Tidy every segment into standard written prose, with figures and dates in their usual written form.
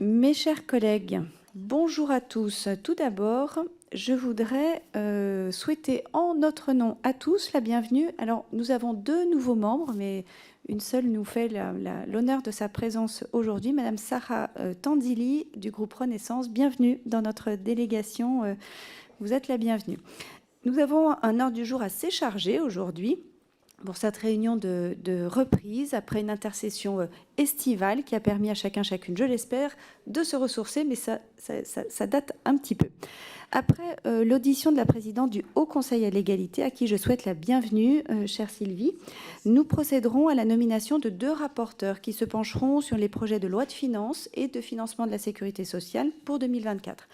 Mes chers collègues, bonjour à tous. Tout d'abord, je voudrais souhaiter en notre nom à tous la bienvenue. Alors, nous avons 2 nouveaux membres, mais une seule nous fait l'honneur de sa présence aujourd'hui, Madame Sarah Tandili du groupe Renaissance. Bienvenue dans notre délégation. Vous êtes la bienvenue. Nous avons un ordre du jour assez chargé aujourd'hui pour cette réunion de reprise après une intercession estivale qui a permis à chacune, je l'espère, de se ressourcer, mais ça date un petit peu. Après l'audition de la présidente du Haut Conseil à l'égalité, à qui je souhaite la bienvenue, chère Sylvie, nous procéderons à la nomination de 2 rapporteurs qui se pencheront sur les projets de loi de finances et de financement de la sécurité sociale pour 2024.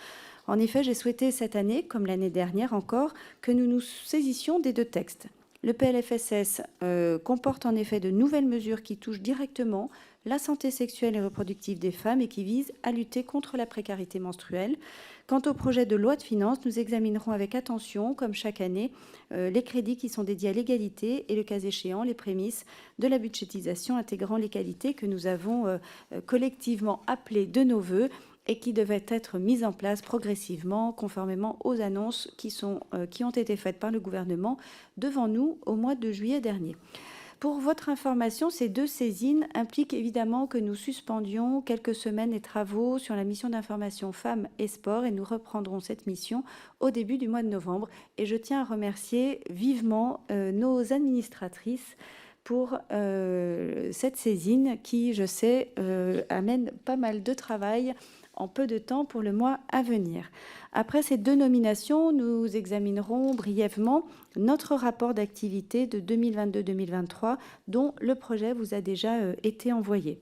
En effet, j'ai souhaité cette année, comme l'année dernière encore, que nous nous saisissions des 2 textes. Le PLFSS comporte en effet de nouvelles mesures qui touchent directement la santé sexuelle et reproductive des femmes et qui visent à lutter contre la précarité menstruelle. Quant au projet de loi de finances, nous examinerons avec attention, comme chaque année, les crédits qui sont dédiés à l'égalité et, le cas échéant, les prémices de la budgétisation intégrant l'égalité que nous avons collectivement appelée de nos voeux et qui devait être mise en place progressivement, conformément aux annonces qui ont été faites par le gouvernement devant nous au mois de juillet dernier. Pour votre information, ces 2 saisines impliquent évidemment que nous suspendions quelques semaines les travaux sur la mission d'information Femmes et Sport et nous reprendrons cette mission au début du mois de novembre. Et je tiens à remercier vivement nos administratrices pour cette saisine qui, je sais, amène pas mal de travail en peu de temps pour le mois à venir. Après ces 2 nominations, nous examinerons brièvement notre rapport d'activité de 2022-2023 dont le projet vous a déjà été envoyé.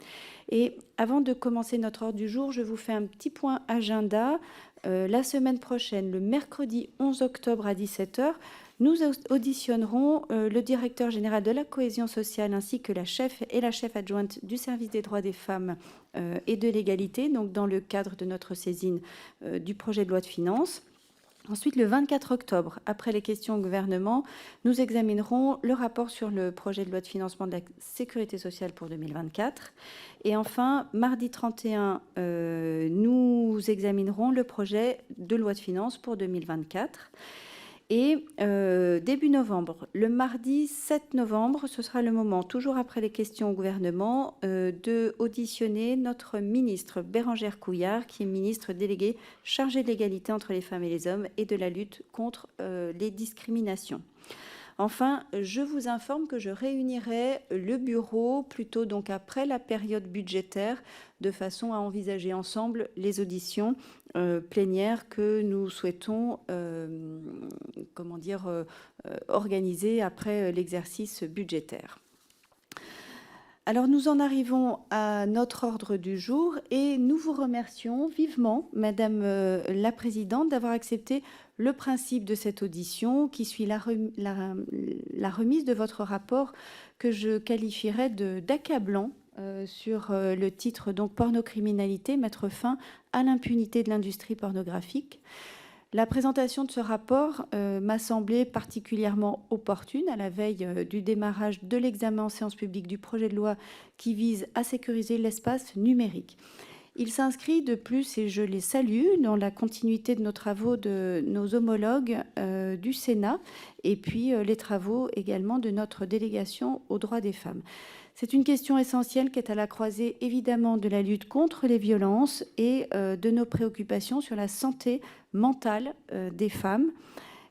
Et avant de commencer notre ordre du jour, je vous fais un petit point agenda. La semaine prochaine, le mercredi 11 octobre à 17 h, nous auditionnerons le directeur général de la cohésion sociale ainsi que la chef adjointe du service des droits des femmes et de l'égalité, donc dans le cadre de notre saisine du projet de loi de finances. Ensuite, le 24 octobre, après les questions au gouvernement, nous examinerons le rapport sur le projet de loi de financement de la sécurité sociale pour 2024. Et enfin, mardi 31, nous examinerons le projet de loi de finances pour 2024. Et début novembre, le mardi 7 novembre, ce sera le moment, toujours après les questions au gouvernement, de auditionner notre ministre Bérangère Couillard, qui est ministre déléguée chargée de l'égalité entre les femmes et les hommes et de la lutte contre les discriminations. Enfin, je vous informe que je réunirai le bureau plutôt donc après la période budgétaire de façon à envisager ensemble les auditions plénières que nous souhaitons organiser après l'exercice budgétaire. Alors nous en arrivons à notre ordre du jour et nous vous remercions vivement, Madame la Présidente, d'avoir accepté le principe de cette audition qui suit la remise de votre rapport que je qualifierais d'accablant sur le titre donc pornocriminalité, mettre fin à l'impunité de l'industrie pornographique. La présentation de ce rapport m'a semblé particulièrement opportune à la veille du démarrage de l'examen en séance publique du projet de loi qui vise à sécuriser l'espace numérique. Il s'inscrit de plus, et je les salue, dans la continuité de nos travaux de nos homologues du Sénat et puis les travaux également de notre délégation aux droits des femmes. C'est une question essentielle qui est à la croisée évidemment de la lutte contre les violences et de nos préoccupations sur la santé mentale des femmes,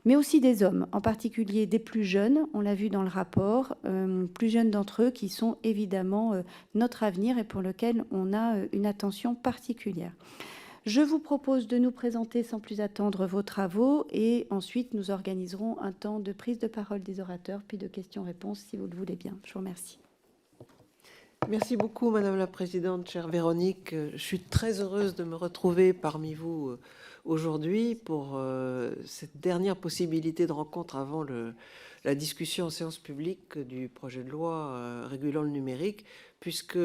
mais aussi des hommes, en particulier des plus jeunes, on l'a vu dans le rapport, plus jeunes d'entre eux qui sont évidemment notre avenir et pour lequel on a une attention particulière. Je vous propose de nous présenter sans plus attendre vos travaux et ensuite nous organiserons un temps de prise de parole des orateurs puis de questions-réponses si vous le voulez bien. Je vous remercie. Merci beaucoup, Madame la Présidente, chère Véronique. Je suis très heureuse de me retrouver parmi vous aujourd'hui pour cette dernière possibilité de rencontre avant la discussion en séance publique du projet de loi régulant le numérique, puisque,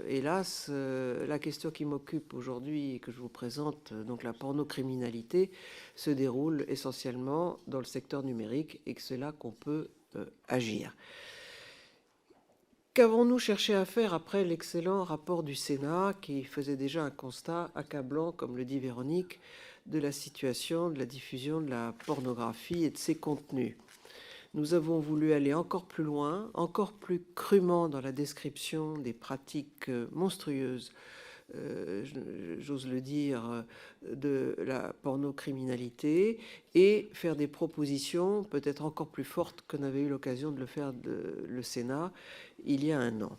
hélas, la question qui m'occupe aujourd'hui et que je vous présente, donc la pornocriminalité, se déroule essentiellement dans le secteur numérique et que c'est là qu'on peut agir. Qu'avons-nous cherché à faire après l'excellent rapport du Sénat qui faisait déjà un constat accablant, comme le dit Véronique, de la situation de la diffusion de la pornographie et de ses contenus? Nous avons voulu aller encore plus loin, encore plus crûment dans la description des pratiques monstrueuses, j'ose le dire, de la pornocriminalité, et faire des propositions peut-être encore plus fortes que n'avait eu l'occasion de le faire le Sénat il y a un an.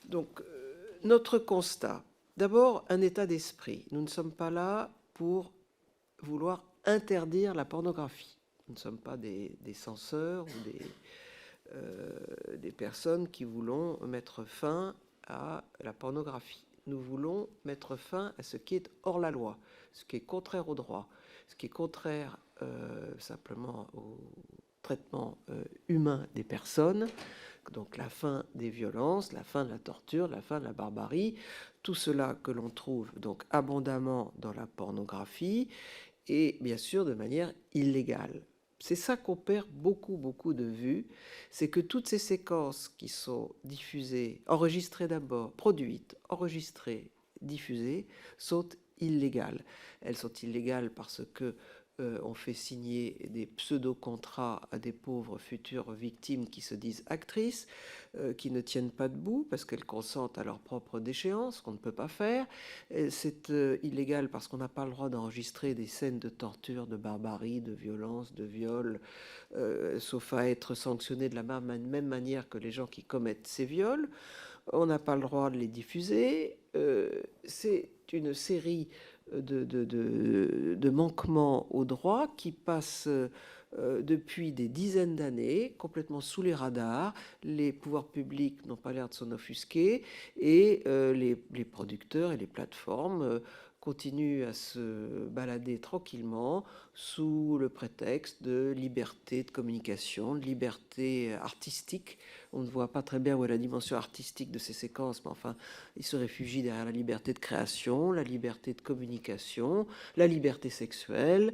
Donc, notre constat, d'abord un état d'esprit. Nous ne sommes pas là pour vouloir interdire la pornographie. Nous ne sommes pas des censeurs ou des personnes qui voulons mettre fin à la pornographie. Nous voulons mettre fin à ce qui est hors la loi, ce qui est contraire au droit, ce qui est contraire simplement au traitement humain des personnes. Donc la fin des violences, la fin de la torture, la fin de la barbarie, tout cela que l'on trouve donc abondamment dans la pornographie et bien sûr de manière illégale. C'est ça qu'on perd beaucoup de vue, c'est que toutes ces séquences qui sont diffusées, enregistrées d'abord, produites, enregistrées, diffusées, sont illégales. Elles sont illégales parce que on fait signer des pseudo-contrats à des pauvres futures victimes qui se disent actrices, qui ne tiennent pas debout parce qu'elles consentent à leur propre déchéance, qu'on ne peut pas faire. C'est illégal parce qu'on n'a pas le droit d'enregistrer des scènes de torture, de barbarie, de violence, de viol, sauf à être sanctionné de la même manière que les gens qui commettent ces viols. On n'a pas le droit de les diffuser. C'est une série de manquements au droit qui passent depuis des dizaines d'années, complètement sous les radars. Les pouvoirs publics n'ont pas l'air de s'en offusquer et les producteurs et les plateformes continuent à se balader tranquillement sous le prétexte de liberté de communication, de liberté artistique. On ne voit pas très bien où est la dimension artistique de ces séquences, mais enfin, ils se réfugient derrière la liberté de création, la liberté de communication, la liberté sexuelle.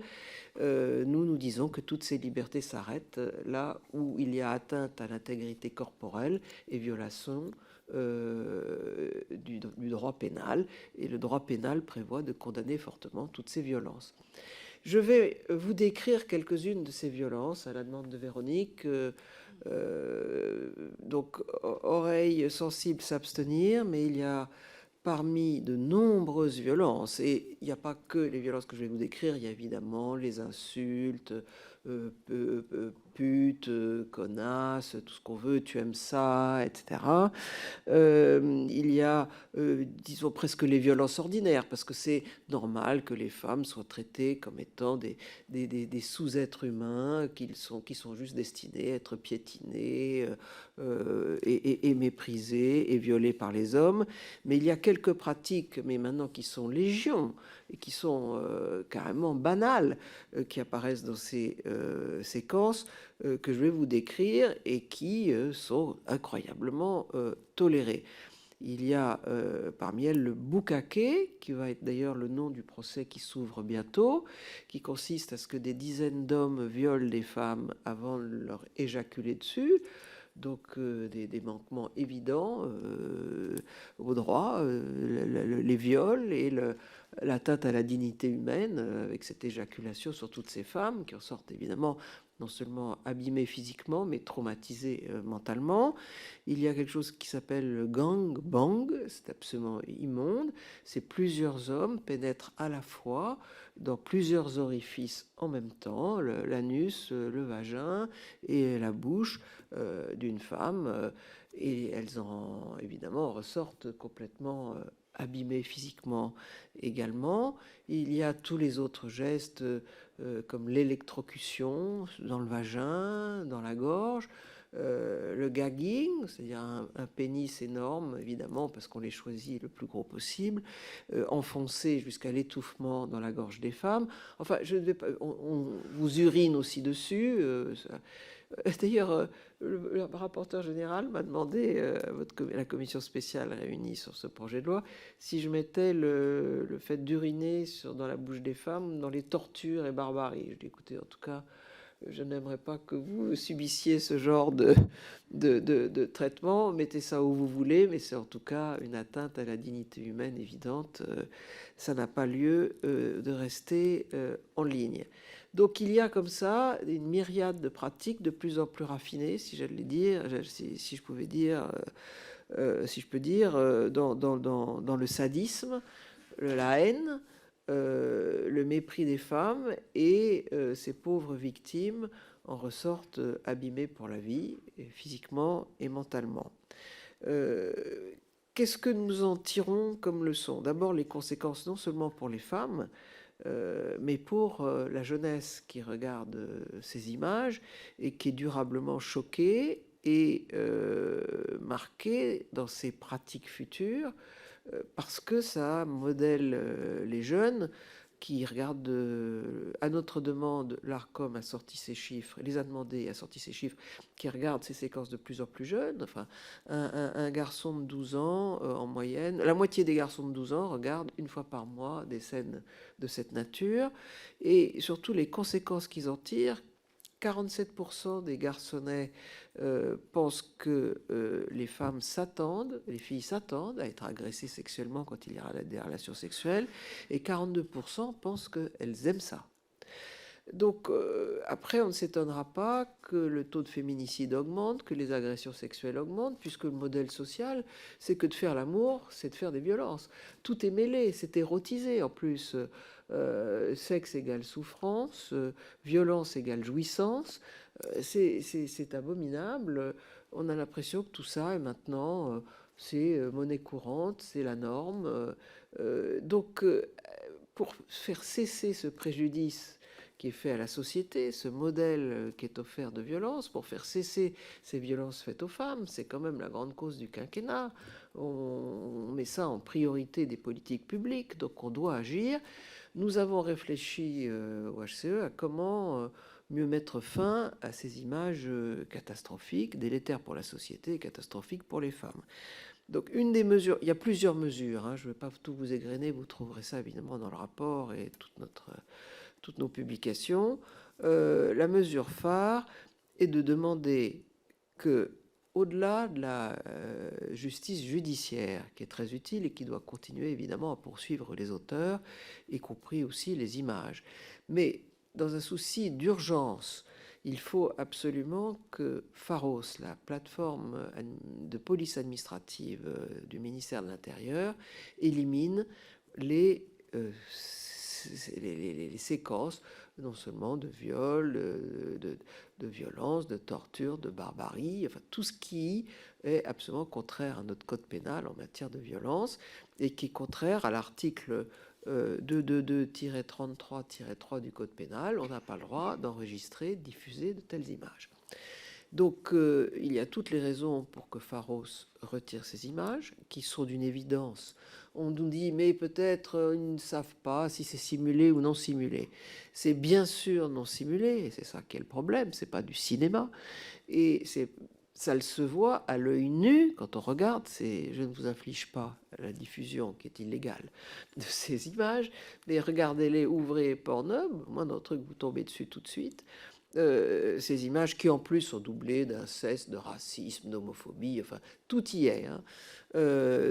Nous disons que toutes ces libertés s'arrêtent là où il y a atteinte à l'intégrité corporelle et violation du droit pénal. Et le droit pénal prévoit de condamner fortement toutes ces violences. Je vais vous décrire quelques-unes de ces violences à la demande de Véronique. Donc, oreilles sensibles s'abstenir, mais il y a parmi de nombreuses violences, et il n'y a pas que les violences que je vais vous décrire, il y a évidemment les insultes, pute, connasse, tout ce qu'on veut, tu aimes ça, etc. Il y a, disons, presque les violences ordinaires, parce que c'est normal que les femmes soient traitées comme étant des sous-êtres humains qui sont juste destinés à être piétinés et méprisés et violés par les hommes. Mais il y a quelques pratiques, mais maintenant qui sont légion et qui sont carrément banales, qui apparaissent dans ces séquences que je vais vous décrire et qui sont incroyablement tolérées. Il y a parmi elles le bukkake, qui va être d'ailleurs le nom du procès qui s'ouvre bientôt, qui consiste à ce que des dizaines d'hommes violent des femmes avant de leur éjaculer dessus. Donc des manquements évidents au droit, les viols et l'atteinte à la dignité humaine avec cette éjaculation sur toutes ces femmes qui en sortent évidemment non seulement abîmées physiquement mais traumatisées mentalement. Il y a quelque chose qui s'appelle le gangbang, c'est absolument immonde. C'est plusieurs hommes pénètrent à la fois dans plusieurs orifices en même temps, l'anus, le vagin et la bouche d'une femme, et elles en évidemment ressortent complètement abîmées physiquement également. Il y a tous les autres gestes comme l'électrocution dans le vagin, dans la gorge, le gagging, c'est-à-dire un pénis énorme, évidemment, parce qu'on les choisit le plus gros possible, enfoncé jusqu'à l'étouffement dans la gorge des femmes. Enfin, je ne vais pas, on vous urine aussi dessus. D'ailleurs, le rapporteur général m'a demandé, à la commission spéciale réunie sur ce projet de loi, si je mettais le fait d'uriner dans la bouche des femmes dans les tortures et barbaries. Je dis, écoutez, en tout cas, je n'aimerais pas que vous subissiez ce genre de traitement. Mettez ça où vous voulez, mais c'est en tout cas une atteinte à la dignité humaine évidente. Ça n'a pas lieu de rester en ligne. Donc il y a comme ça une myriade de pratiques de plus en plus raffinées, si j'allais dire, si je pouvais dire, si je peux dire, dans le sadisme, la haine, le mépris des femmes, et ces pauvres victimes en ressortent abîmées pour la vie, et physiquement et mentalement. Qu'est-ce que nous en tirons comme leçon? D'abord, les conséquences non seulement pour les femmes, mais pour la jeunesse qui regarde ces images et qui est durablement choquée et marquée dans ses pratiques futures, parce que ça modèle les jeunes qui regardent à notre demande. L'ARCOM a sorti ces chiffres, les a demandé et a sorti ces chiffres, qui regardent ces séquences de plus en plus jeunes. Enfin, un garçon de 12 ans, en moyenne, la moitié des garçons de 12 ans regardent une fois par mois des scènes de cette nature, et surtout les conséquences qu'ils en tirent. 47% des garçonnets pensent que les femmes s'attendent, les filles s'attendent à être agressées sexuellement quand il y aura des relations sexuelles, et 42% pensent qu'elles aiment ça. Donc après, on ne s'étonnera pas que le taux de féminicide augmente, que les agressions sexuelles augmentent, puisque le modèle social, c'est que de faire l'amour, c'est de faire des violences. Tout est mêlé, c'est érotisé en plus. Sexe égale souffrance, violence égale jouissance. C'est abominable. On a l'impression que tout ça est maintenant, c'est monnaie courante, c'est la norme. Donc, pour faire cesser ce préjudice qui est fait à la société, ce modèle qui est offert de violence, pour faire cesser ces violences faites aux femmes, c'est quand même la grande cause du quinquennat. On met ça en priorité des politiques publiques, donc on doit agir. Nous avons réfléchi au HCE à comment mieux mettre fin à ces images catastrophiques, délétères pour la société et catastrophiques pour les femmes. Donc une des mesures, il y a plusieurs mesures, hein, je ne vais pas tout vous égrener, vous trouverez ça évidemment dans le rapport et toutes nos publications. La mesure phare est de demander que, au-delà de la justice judiciaire, qui est très utile et qui doit continuer évidemment à poursuivre les auteurs, y compris aussi les images, mais dans un souci d'urgence, il faut absolument que Pharos, la plateforme de police administrative du ministère de l'Intérieur, élimine les séquences non seulement de viol, de violence, de torture, de barbarie, enfin tout ce qui est absolument contraire à notre code pénal en matière de violence, et qui est contraire à l'article 222-33-3 du code pénal. On n'a pas le droit d'enregistrer, de diffuser de telles images. Donc il y a toutes les raisons pour que Pharos retire ces images, qui sont d'une évidence. On nous dit, mais peut-être ils ne savent pas si c'est simulé ou non simulé. C'est bien sûr non simulé, et c'est ça qui est le problème, c'est pas du cinéma. Et ça se voit à l'œil nu quand on regarde. Je ne vous inflige pas la diffusion qui est illégale de ces images, mais regardez-les, ouvrez Pornhub, moi dans le truc vous tombez dessus tout de suite. Ces images qui en plus sont doublées d'inceste, de racisme, d'homophobie, enfin tout y est. Hein.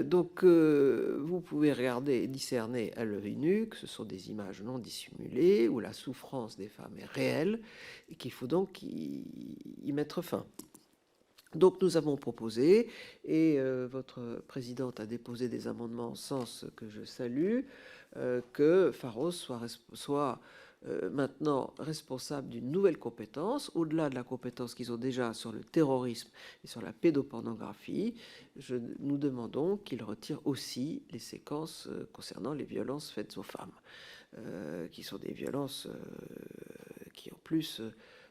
Donc vous pouvez regarder et discerner à l'œil nu que ce sont des images non dissimulées, où la souffrance des femmes est réelle, et qu'il faut donc y mettre fin. Donc nous avons proposé, et votre présidente a déposé des amendements en sens que je salue, que Pharos soit maintenant responsable d'une nouvelle compétence, au-delà de la compétence qu'ils ont déjà sur le terrorisme et sur la pédopornographie. Nous demandons qu'ils retirent aussi les séquences concernant les violences faites aux femmes, qui sont des violences qui en plus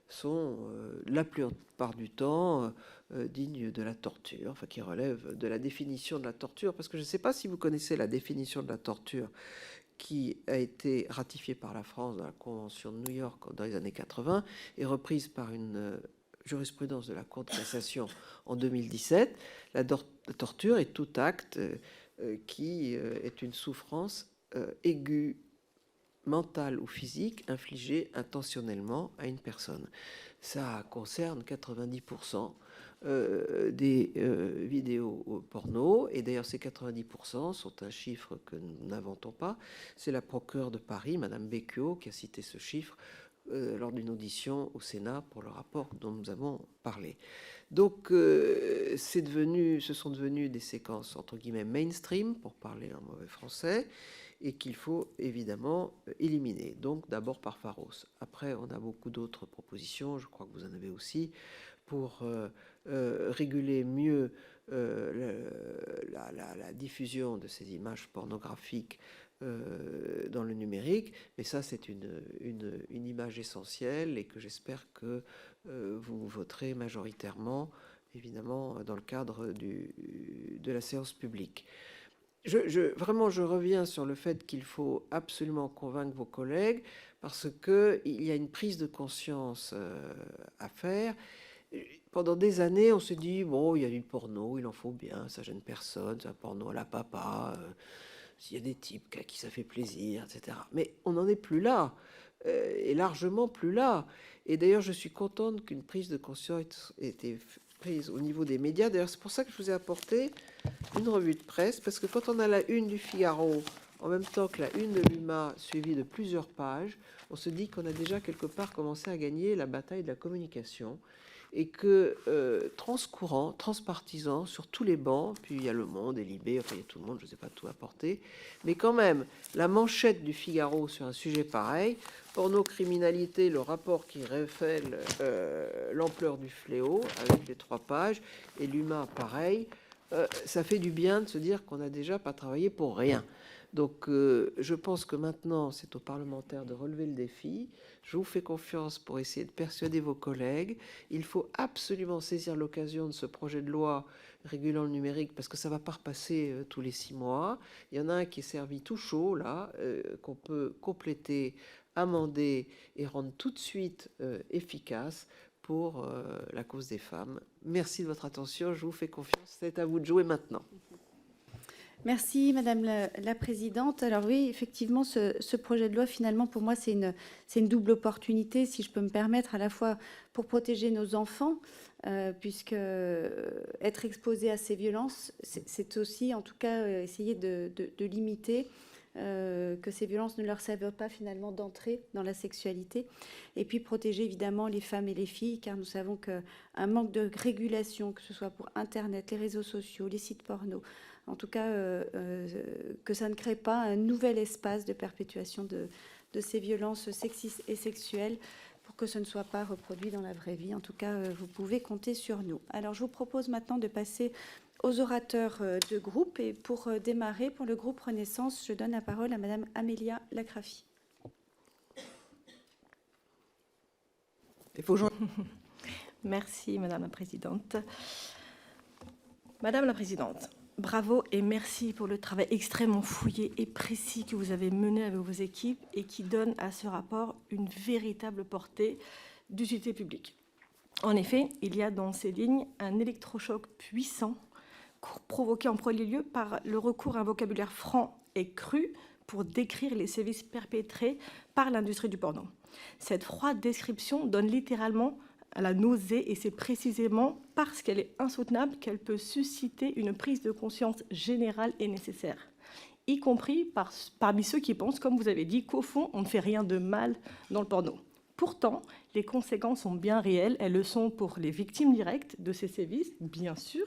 sont la plupart du temps dignes de la torture, enfin qui relèvent de la définition de la torture, parce que je ne sais pas si vous connaissez la définition de la torture qui a été ratifiée par la France dans la Convention de New York dans les années 80 et reprise par une jurisprudence de la Cour de cassation en 2017. La torture est tout acte qui est une souffrance aiguë, mentale ou physique infligée intentionnellement à une personne. Ça concerne 90% des vidéos porno, et d'ailleurs ces 90% sont un chiffre que nous n'inventons pas. C'est la procureure de Paris, Madame Becchio, qui a cité ce chiffre lors d'une audition au Sénat pour le rapport dont nous avons parlé. Donc ce sont devenus des séquences entre guillemets mainstream, pour parler en mauvais français, et qu'il faut évidemment éliminer. Donc d'abord par Pharos. Après, on a beaucoup d'autres propositions, je crois que vous en avez aussi, pour réguler mieux la diffusion de ces images pornographiques dans le numérique. Mais ça, c'est une image essentielle et que j'espère que vous voterez majoritairement, évidemment, dans le cadre de la séance publique. Vraiment, je reviens sur le fait qu'il faut absolument convaincre vos collègues parce qu'il y a une prise de conscience à faire. Pendant des années, on se dit, bon, il y a du porno, il en faut bien, ça gêne personne, c'est un porno à la papa, s'il y a des types à qui ça fait plaisir, etc. Mais on n'en est plus là, et largement plus là. Et d'ailleurs, je suis contente qu'une prise de conscience ait été prise au niveau des médias. D'ailleurs, c'est pour ça que je vous ai apporté une revue de presse, parce que quand on a la une du Figaro, en même temps que la une de l'UMA, suivie de plusieurs pages, on se dit qu'on a déjà quelque part commencé à gagner la bataille de la communication, et que transcourant, transpartisan, sur tous les bancs, puis il y a Le Monde et Libé, enfin il y a tout le monde, je ne sais pas tout apporter, mais quand même, la manchette du Figaro sur un sujet pareil, pornocriminalité, le rapport qui révèle l'ampleur du fléau, avec les 3 pages, et l'UMA pareil, ça fait du bien de se dire qu'on n'a déjà pas travaillé pour rien. Donc je pense que maintenant, c'est aux parlementaires de relever le défi. Je vous fais confiance pour essayer de persuader vos collègues. Il faut absolument saisir l'occasion de ce projet de loi régulant le numérique, parce que ça ne va pas repasser tous les 6 mois. Il y en a un qui est servi tout chaud, là, qu'on peut compléter, amender et rendre tout de suite efficace pour la cause des femmes. Merci de votre attention. Je vous fais confiance. C'est à vous de jouer maintenant. Merci Madame la Présidente. Alors oui, effectivement, ce projet de loi, finalement, pour moi, c'est une double opportunité, si je peux me permettre, à la fois pour protéger nos enfants, puisque être exposé à ces violences, c'est aussi, en tout cas, essayer de limiter que ces violences ne leur servent pas finalement d'entrée dans la sexualité, et puis protéger évidemment les femmes et les filles, car nous savons qu'un manque de régulation, que ce soit pour Internet, les réseaux sociaux, les sites porno, en tout cas, que ça ne crée pas un nouvel espace de perpétuation de ces violences sexistes et sexuelles, pour que ce ne soit pas reproduit dans la vraie vie. En tout cas, vous pouvez compter sur nous. Alors, je vous propose maintenant de passer aux orateurs de groupe. Et pour démarrer, pour le groupe Renaissance, je donne la parole à Madame Amélia Lacrafi. Merci, Madame la Présidente. Madame la Présidente, bravo et merci pour le travail extrêmement fouillé et précis que vous avez mené avec vos équipes et qui donne à ce rapport une véritable portée d'utilité publique. En effet, il y a dans ces lignes un électrochoc puissant provoqué en premier lieu par le recours à un vocabulaire franc et cru pour décrire les sévices perpétrés par l'industrie du porno. Cette froide description donne littéralement à la nausée, et c'est précisément parce qu'elle est insoutenable qu'elle peut susciter une prise de conscience générale et nécessaire, y compris parmi ceux qui pensent, comme vous avez dit, qu'au fond, on ne fait rien de mal dans le porno. Pourtant, les conséquences sont bien réelles. Elles le sont pour les victimes directes de ces sévices, bien sûr,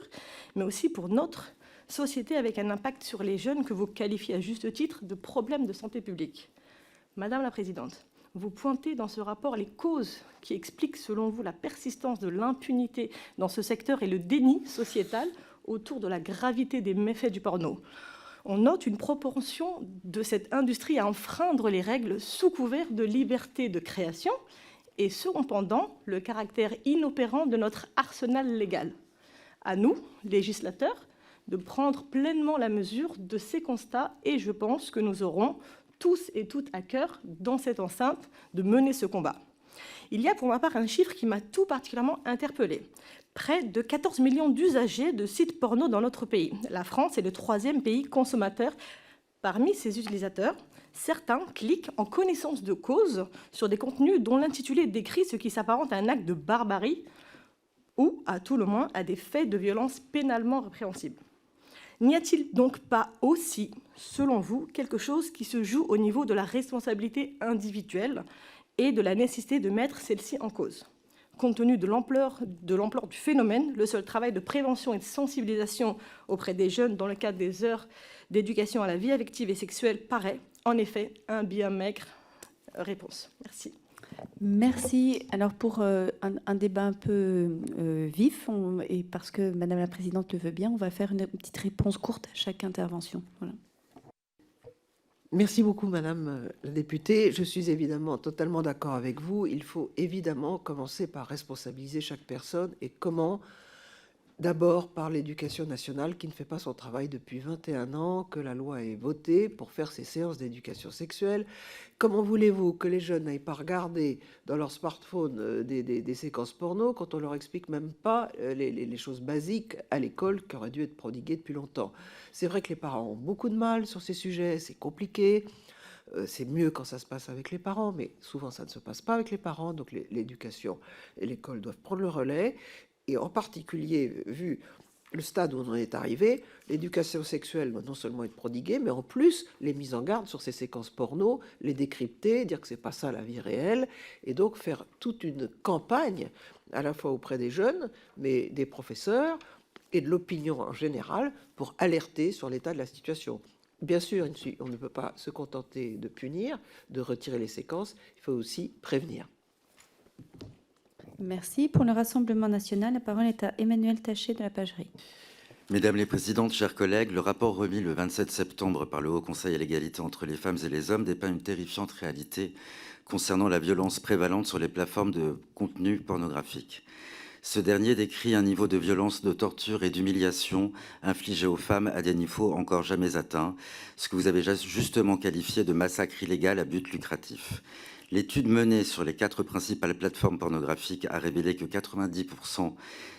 mais aussi pour notre société, avec un impact sur les jeunes que vous qualifiez à juste titre de problème de santé publique. Madame la Présidente, vous pointez dans ce rapport les causes qui expliquent, selon vous, la persistance de l'impunité dans ce secteur et le déni sociétal autour de la gravité des méfaits du porno. On note une propension de cette industrie à enfreindre les règles sous couvert de liberté de création et cependant le caractère inopérant de notre arsenal légal. À nous, législateurs, de prendre pleinement la mesure de ces constats, et je pense que nous aurons tous et toutes à cœur, dans cette enceinte, de mener ce combat. Il y a pour ma part un chiffre qui m'a tout particulièrement interpellée. Près de 14 millions d'usagers de sites porno dans notre pays. La France est le 3e pays consommateur. Parmi ces utilisateurs, Certains cliquent en connaissance de cause sur des contenus dont l'intitulé décrit ce qui s'apparente à un acte de barbarie ou, à tout le moins, à des faits de violence pénalement répréhensibles. N'y a-t-il donc pas aussi, selon vous, quelque chose qui se joue au niveau de la responsabilité individuelle et de la nécessité de mettre celle-ci en cause ? Compte tenu de l'ampleur du phénomène, le seul travail de prévention et de sensibilisation auprès des jeunes dans le cadre des heures d'éducation à la vie affective et sexuelle paraît, en effet, un bien maigre réponse. Merci. Merci. Alors pour un débat un peu vif, et parce que Madame la Présidente le veut bien, on va faire une petite réponse courte à chaque intervention. Voilà. Merci beaucoup, Madame la députée. Je suis évidemment totalement d'accord avec vous. Il faut évidemment commencer par responsabiliser chaque personne. Et comment ? D'abord par l'éducation nationale qui ne fait pas son travail depuis 21 ans, que la loi est votée pour faire ces séances d'éducation sexuelle. Comment voulez-vous que les jeunes n'aillent pas regarder dans leur smartphone des séquences porno quand on leur explique même pas les choses basiques à l'école qui auraient dû être prodiguées depuis longtemps? C'est vrai que les parents ont beaucoup de mal sur ces sujets, c'est compliqué. C'est mieux quand ça se passe avec les parents, mais souvent ça ne se passe pas avec les parents, donc l'éducation et l'école doivent prendre le relais. Et en particulier, vu le stade où on en est arrivé, l'éducation sexuelle doit non seulement être prodiguée, mais en plus, les mises en garde sur ces séquences porno, les décrypter, dire que c'est pas ça la vie réelle, et donc faire toute une campagne, à la fois auprès des jeunes, mais des professeurs et de l'opinion en général, pour alerter sur l'état de la situation. Bien sûr, on ne peut pas se contenter de punir, de retirer les séquences, il faut aussi prévenir. Merci. Pour le Rassemblement national, la parole est à Emmanuel Taché de la Pagerie. Mesdames les présidentes, chers collègues, le rapport remis le 27 septembre par le Haut Conseil à l'égalité entre les femmes et les hommes dépeint une terrifiante réalité concernant la violence prévalente sur les plateformes de contenu pornographique. Ce dernier décrit un niveau de violence, de torture et d'humiliation infligé aux femmes à des niveaux encore jamais atteints, ce que vous avez justement qualifié de massacre illégal à but lucratif. L'étude menée sur les 4 principales plateformes pornographiques a révélé que 90%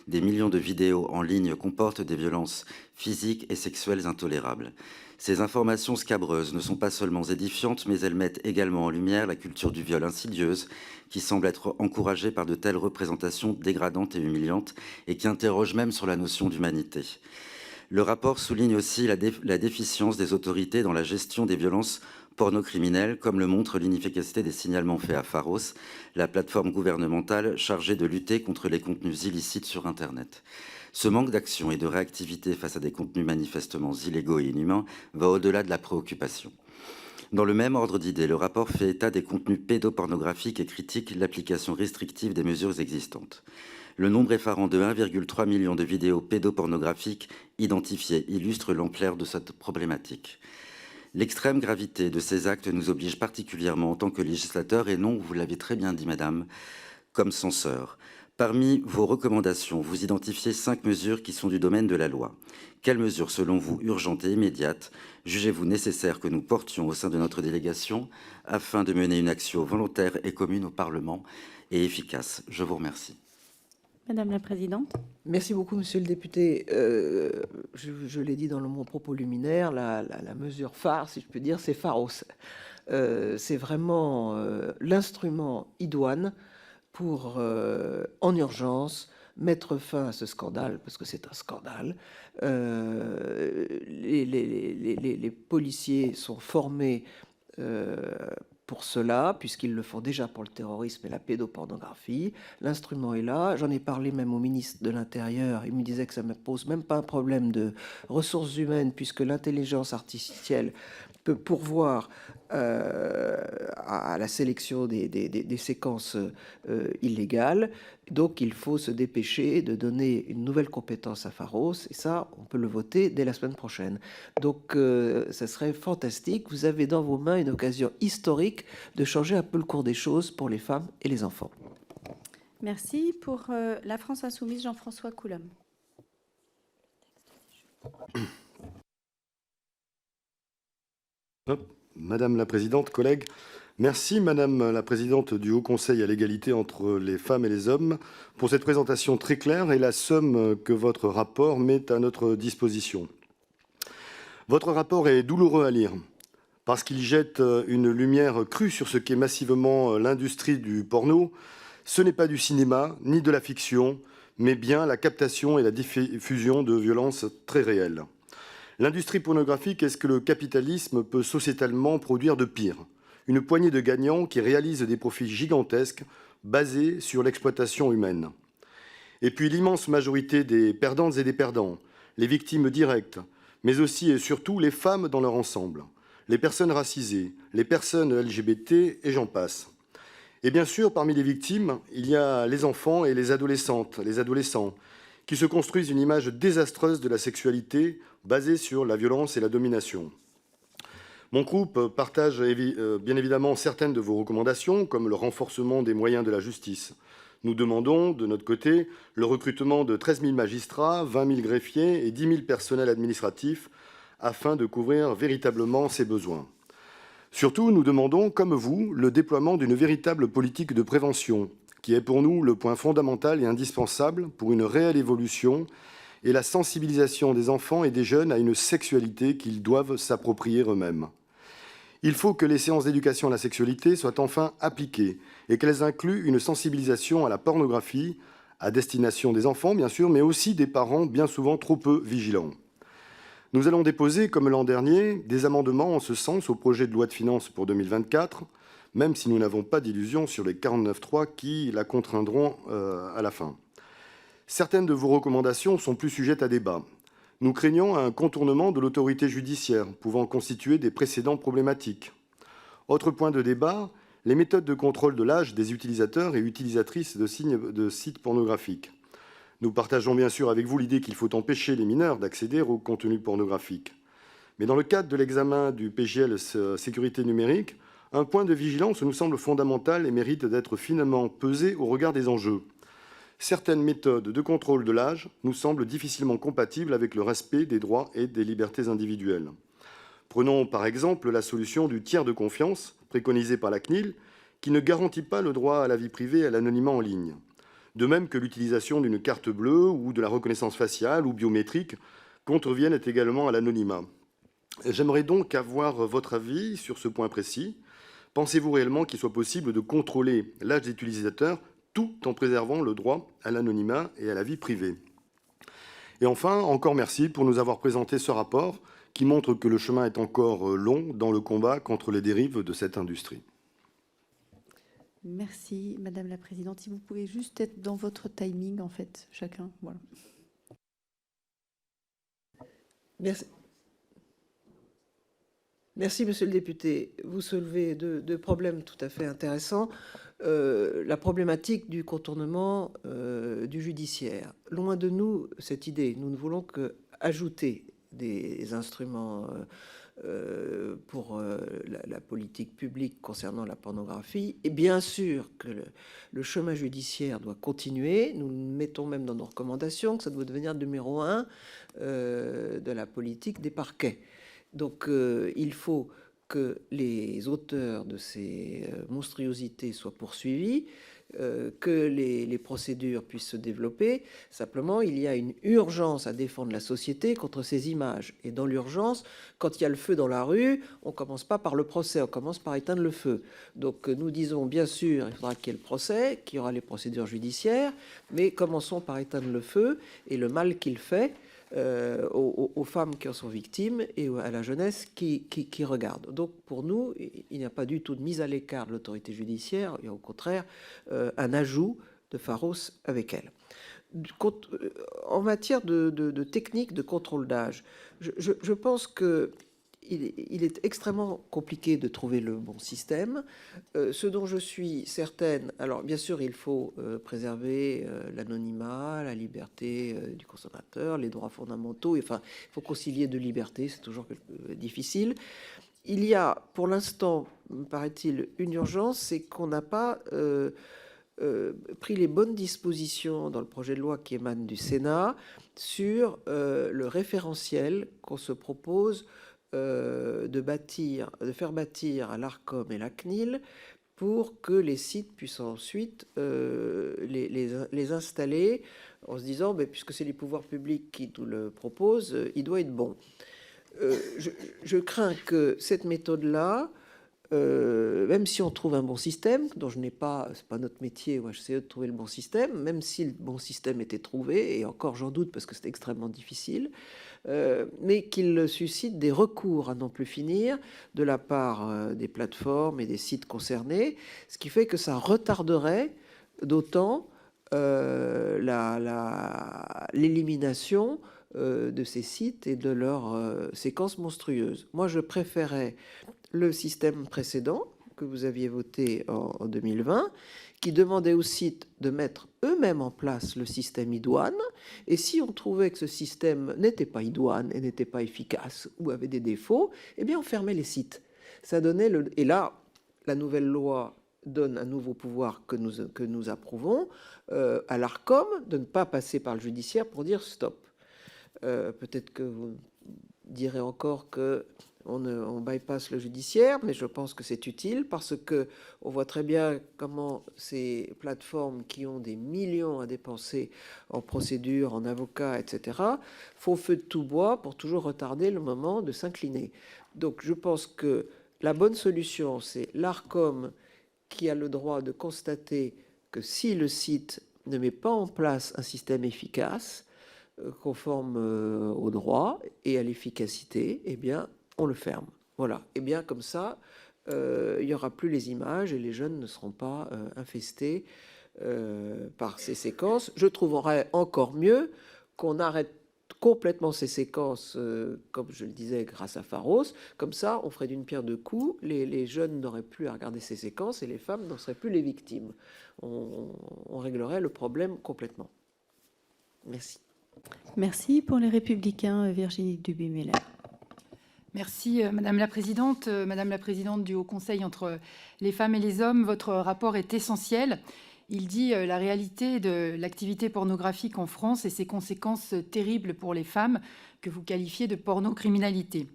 des millions de vidéos en ligne comportent des violences physiques et sexuelles intolérables. Ces informations scabreuses ne sont pas seulement édifiantes, mais elles mettent également en lumière la culture du viol insidieuse qui semble être encouragée par de telles représentations dégradantes et humiliantes et qui interrogent même sur la notion d'humanité. Le rapport souligne aussi la déficience des autorités dans la gestion des violences pornocriminels, comme le montre l'inefficacité des signalements faits à Pharos, la plateforme gouvernementale chargée de lutter contre les contenus illicites sur Internet. Ce manque d'action et de réactivité face à des contenus manifestement illégaux et inhumains va au-delà de la préoccupation. Dans le même ordre d'idées, le rapport fait état des contenus pédopornographiques et critique l'application restrictive des mesures existantes. Le nombre effarant de 1,3 million de vidéos pédopornographiques identifiées illustre l'ampleur de cette problématique. L'extrême gravité de ces actes nous oblige particulièrement en tant que législateurs et non, vous l'avez très bien dit madame, comme censeurs. Parmi vos recommandations, vous identifiez 5 mesures qui sont du domaine de la loi. Quelles mesures, selon vous, urgentes et immédiates, jugez-vous nécessaire que nous portions au sein de notre délégation afin de mener une action volontaire et commune au Parlement et efficace? Je vous remercie. Madame la Présidente. Merci beaucoup, Monsieur le député. Je l'ai dit dans mon propos liminaire, la mesure phare, si je peux dire, c'est Pharos. C'est vraiment l'instrument idoine pour, en urgence, mettre fin à ce scandale, parce que c'est un scandale. Les policiers sont formés pour cela, puisqu'ils le font déjà pour le terrorisme et la pédopornographie. L'instrument est là. J'en ai parlé même au ministre de l'Intérieur. Il me disait que ça ne me pose même pas un problème de ressources humaines, puisque l'intelligence artificielle peut pourvoir à la sélection des séquences illégales. Donc, il faut se dépêcher de donner une nouvelle compétence à Pharos, et ça, on peut le voter dès la semaine prochaine. Donc, ça serait fantastique. Vous avez dans vos mains une occasion historique de changer un peu le cours des choses pour les femmes et les enfants. Merci. Pour la France Insoumise, Jean-François Coulombe. Madame la Présidente, collègues, merci Madame la Présidente du Haut Conseil à l'égalité entre les femmes et les hommes pour cette présentation très claire et la somme que votre rapport met à notre disposition. Votre rapport est douloureux à lire parce qu'il jette une lumière crue sur ce qu'est massivement l'industrie du porno. Ce n'est pas du cinéma ni de la fiction, mais bien la captation et la diffusion de violences très réelles. L'industrie pornographique est ce que le capitalisme peut sociétalement produire de pire. Une poignée de gagnants qui réalisent des profits gigantesques basés sur l'exploitation humaine. Et puis l'immense majorité des perdantes et des perdants, les victimes directes, mais aussi et surtout les femmes dans leur ensemble, les personnes racisées, les personnes LGBT et j'en passe. Et bien sûr, parmi les victimes, il y a les enfants et les adolescentes, les adolescents, qui se construisent une image désastreuse de la sexualité basée sur la violence et la domination. Mon groupe partage bien évidemment certaines de vos recommandations, comme le renforcement des moyens de la justice. Nous demandons, de notre côté, le recrutement de 13 000 magistrats, 20 000 greffiers et 10 000 personnels administratifs afin de couvrir véritablement ces besoins. Surtout, nous demandons, comme vous, le déploiement d'une véritable politique de prévention, qui est pour nous le point fondamental et indispensable pour une réelle évolution et la sensibilisation des enfants et des jeunes à une sexualité qu'ils doivent s'approprier eux-mêmes. Il faut que les séances d'éducation à la sexualité soient enfin appliquées et qu'elles incluent une sensibilisation à la pornographie, à destination des enfants, bien sûr, mais aussi des parents bien souvent trop peu vigilants. Nous allons déposer, comme l'an dernier, des amendements en ce sens au projet de loi de finances pour 2024, même si nous n'avons pas d'illusions sur les 49.3 qui la contraindront à la fin. Certaines de vos recommandations sont plus sujettes à débat. Nous craignons un contournement de l'autorité judiciaire, pouvant constituer des précédents problématiques. Autre point de débat, les méthodes de contrôle de l'âge des utilisateurs et utilisatrices de sites pornographiques. Nous partageons bien sûr avec vous l'idée qu'il faut empêcher les mineurs d'accéder au contenu pornographique. Mais dans le cadre de l'examen du PGL sécurité numérique, un point de vigilance nous semble fondamental et mérite d'être finement pesé au regard des enjeux. Certaines méthodes de contrôle de l'âge nous semblent difficilement compatibles avec le respect des droits et des libertés individuelles. Prenons par exemple la solution du tiers de confiance préconisée par la CNIL, qui ne garantit pas le droit à la vie privée et à l'anonymat en ligne. De même que l'utilisation d'une carte bleue ou de la reconnaissance faciale ou biométrique contreviennent également à l'anonymat. J'aimerais donc avoir votre avis sur ce point précis. Pensez-vous réellement qu'il soit possible de contrôler l'âge des utilisateurs tout en préservant le droit à l'anonymat et à la vie privée? Et enfin, encore merci pour nous avoir présenté ce rapport qui montre que le chemin est encore long dans le combat contre les dérives de cette industrie. Merci, Madame la Présidente. Si vous pouvez juste être dans votre timing, en fait, chacun. Voilà. Merci. Merci, Monsieur le député. Vous soulevez deux problèmes tout à fait intéressants. La problématique du contournement du judiciaire. Loin de nous cette idée. Nous ne voulons qu'ajouter des instruments pour la politique publique concernant la pornographie. Et bien sûr que le chemin judiciaire doit continuer. Nous mettons même dans nos recommandations que ça doit devenir le numéro 1 de la politique des parquets. Donc il faut que les auteurs de ces monstruosités soient poursuivis, que les procédures puissent se développer. Simplement, il y a une urgence à défendre la société contre ces images. Et dans l'urgence, quand il y a le feu dans la rue, on ne commence pas par le procès, on commence par éteindre le feu. Donc nous disons, bien sûr, il faudra qu'il y ait le procès, qu'il y aura les procédures judiciaires, mais commençons par éteindre le feu et le mal qu'il fait aux femmes qui en sont victimes et à la jeunesse qui regarde. Donc pour nous, il n'y a pas du tout de mise à l'écart de l'autorité judiciaire, il y a au contraire un ajout de Pharos avec elle. En matière de technique de contrôle d'âge, je pense que il est extrêmement compliqué de trouver le bon système. Ce dont je suis certaine, alors bien sûr il faut préserver l'anonymat, la liberté du consommateur, les droits fondamentaux, enfin il faut concilier deux libertés, c'est toujours difficile. Il y a pour l'instant, me paraît-il, une urgence, c'est qu'on n'a pas pris les bonnes dispositions dans le projet de loi qui émane du Sénat sur le référentiel qu'on se propose de faire bâtir à l'Arcom et la CNIL pour que les sites puissent ensuite les installer en se disant, puisque c'est les pouvoirs publics qui nous le proposent, il doit être bon. je crains que cette méthode-là, même si on trouve un bon système, dont je n'ai pas, c'est pas notre métier, moi j'essaie de trouver le bon système, même si le bon système était trouvé, et encore j'en doute parce que c'est extrêmement difficile, mais qu'il suscite des recours à n'en plus finir de la part des plateformes et des sites concernés, ce qui fait que ça retarderait d'autant l'élimination de ces sites et de leurs séquences monstrueuses. Moi, je préférais le système précédent que vous aviez voté en 2020, qui demandait aux sites de mettre eux-mêmes en place le système idoine. Et si on trouvait que ce système n'était pas idoine et n'était pas efficace ou avait des défauts, eh bien, on fermait les sites. Ça donnait et là, la nouvelle loi donne un nouveau pouvoir que nous approuvons à l'Arcom de ne pas passer par le judiciaire pour dire stop. Peut-être que vous direz encore que on bypasse le judiciaire, mais je pense que c'est utile parce que on voit très bien comment ces plateformes qui ont des millions à dépenser en procédure, en avocats, etc., font feu de tout bois pour toujours retarder le moment de s'incliner. Donc je pense que la bonne solution, c'est l'Arcom qui a le droit de constater que si le site ne met pas en place un système efficace, conforme au droit et à l'efficacité, eh bien, on le ferme. Voilà. Et bien, comme ça, il n'y aura plus les images et les jeunes ne seront pas infestés par ces séquences. Je trouverais encore mieux qu'on arrête complètement ces séquences, comme je le disais, grâce à Pharos. Comme ça, on ferait d'une pierre deux coups. Les jeunes n'auraient plus à regarder ces séquences et les femmes n'en seraient plus les victimes. On réglerait le problème complètement. Merci. Merci. Pour les Républicains, Virginie Duby-Muller. Merci Madame la Présidente du Haut Conseil entre les femmes et les hommes. Votre rapport est essentiel. Il dit la réalité de l'activité pornographique en France et ses conséquences terribles pour les femmes que vous qualifiez de pornocriminalité.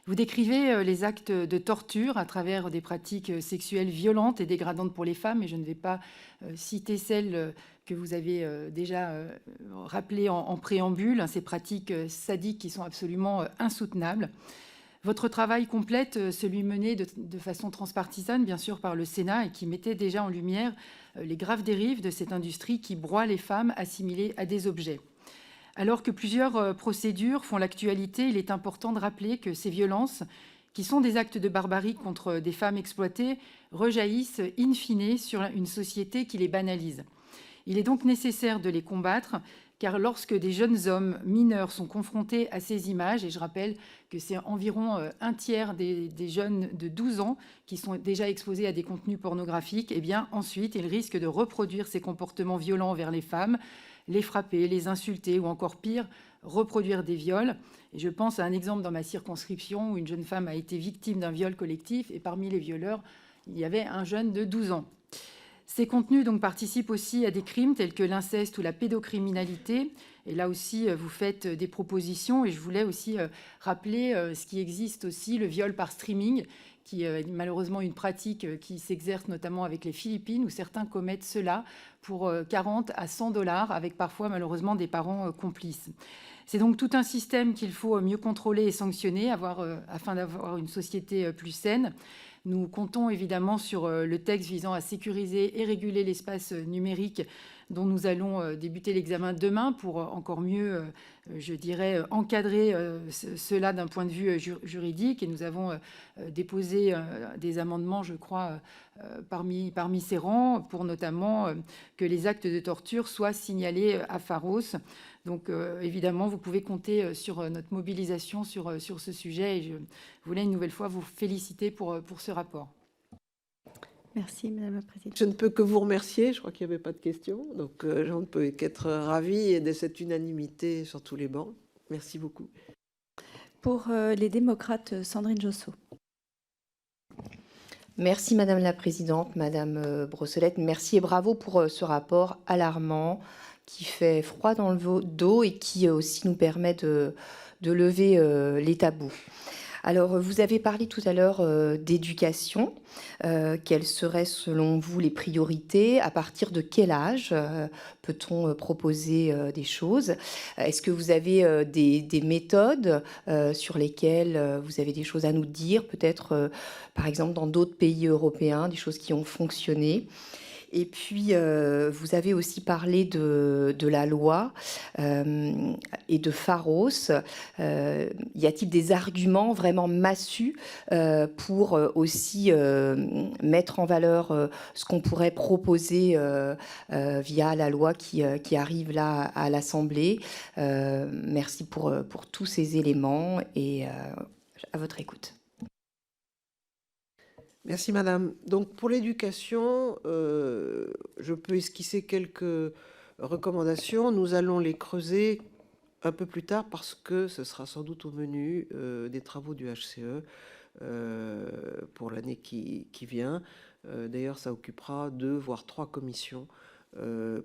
Vous décrivez les actes de torture à travers des pratiques sexuelles violentes et dégradantes pour les femmes, et je ne vais pas citer celles que vous avez déjà rappelées en préambule, ces pratiques sadiques qui sont absolument insoutenables. Votre travail complète celui mené de façon transpartisane, bien sûr, par le Sénat et qui mettait déjà en lumière les graves dérives de cette industrie qui broie les femmes assimilées à des objets. Alors que plusieurs procédures font l'actualité, il est important de rappeler que ces violences, qui sont des actes de barbarie contre des femmes exploitées, rejaillissent in fine sur une société qui les banalise. Il est donc nécessaire de les combattre, car lorsque des jeunes hommes mineurs sont confrontés à ces images, et je rappelle que c'est environ un tiers des jeunes de 12 ans qui sont déjà exposés à des contenus pornographiques, eh bien ensuite ils risquent de reproduire ces comportements violents envers les femmes, les frapper, les insulter ou encore pire, reproduire des viols. Et je pense à un exemple dans ma circonscription où une jeune femme a été victime d'un viol collectif et parmi les violeurs, il y avait un jeune de 12 ans. Ces contenus donc participent aussi à des crimes tels que l'inceste ou la pédocriminalité. Et là aussi, vous faites des propositions. Et je voulais aussi rappeler ce qui existe aussi, le viol par streaming, qui est malheureusement une pratique qui s'exerce notamment avec les Philippines, où certains commettent cela pour 40 à 100 $, avec parfois malheureusement des parents complices. C'est donc tout un système qu'il faut mieux contrôler et sanctionner afin d'avoir une société plus saine. Nous comptons évidemment sur le texte visant à sécuriser et réguler l'espace numérique dont nous allons débuter l'examen demain pour encore mieux, je dirais, encadrer cela d'un point de vue juridique. Et nous avons déposé des amendements, je crois, parmi ces rangs, pour notamment que les actes de torture soient signalés à Pharos. Donc, évidemment, vous pouvez compter sur notre mobilisation sur ce sujet. Et je voulais une nouvelle fois vous féliciter pour ce rapport. Merci, Madame la Présidente. Je ne peux que vous remercier. Je crois qu'il n'y avait pas de questions. Donc, j'en ne peux qu'être ravie de cette unanimité sur tous les bancs. Merci beaucoup. Pour les démocrates, Sandrine Josso. Merci Madame la Présidente, Madame Brossolette. Merci et bravo pour ce rapport alarmant qui fait froid dans le dos et qui aussi nous permet de lever les tabous. Alors, vous avez parlé tout à l'heure d'éducation. Quelles seraient, selon vous, les priorités? À partir de quel âge peut-on proposer des choses? Est-ce que vous avez des méthodes sur lesquelles vous avez des choses à nous dire? Peut-être, par exemple, dans d'autres pays européens, des choses qui ont fonctionné. Et puis, vous avez aussi parlé de la loi et de Pharos. Y a-t-il des arguments vraiment massus pour aussi mettre en valeur ce qu'on pourrait proposer via la loi qui arrive là à l'Assemblée? Merci pour tous ces éléments et à votre écoute. Merci madame. Donc pour l'éducation, je peux esquisser quelques recommandations. Nous allons les creuser un peu plus tard parce que ce sera sans doute au menu des travaux du HCE pour l'année qui vient. D'ailleurs, ça occupera 2 voire 3 commissions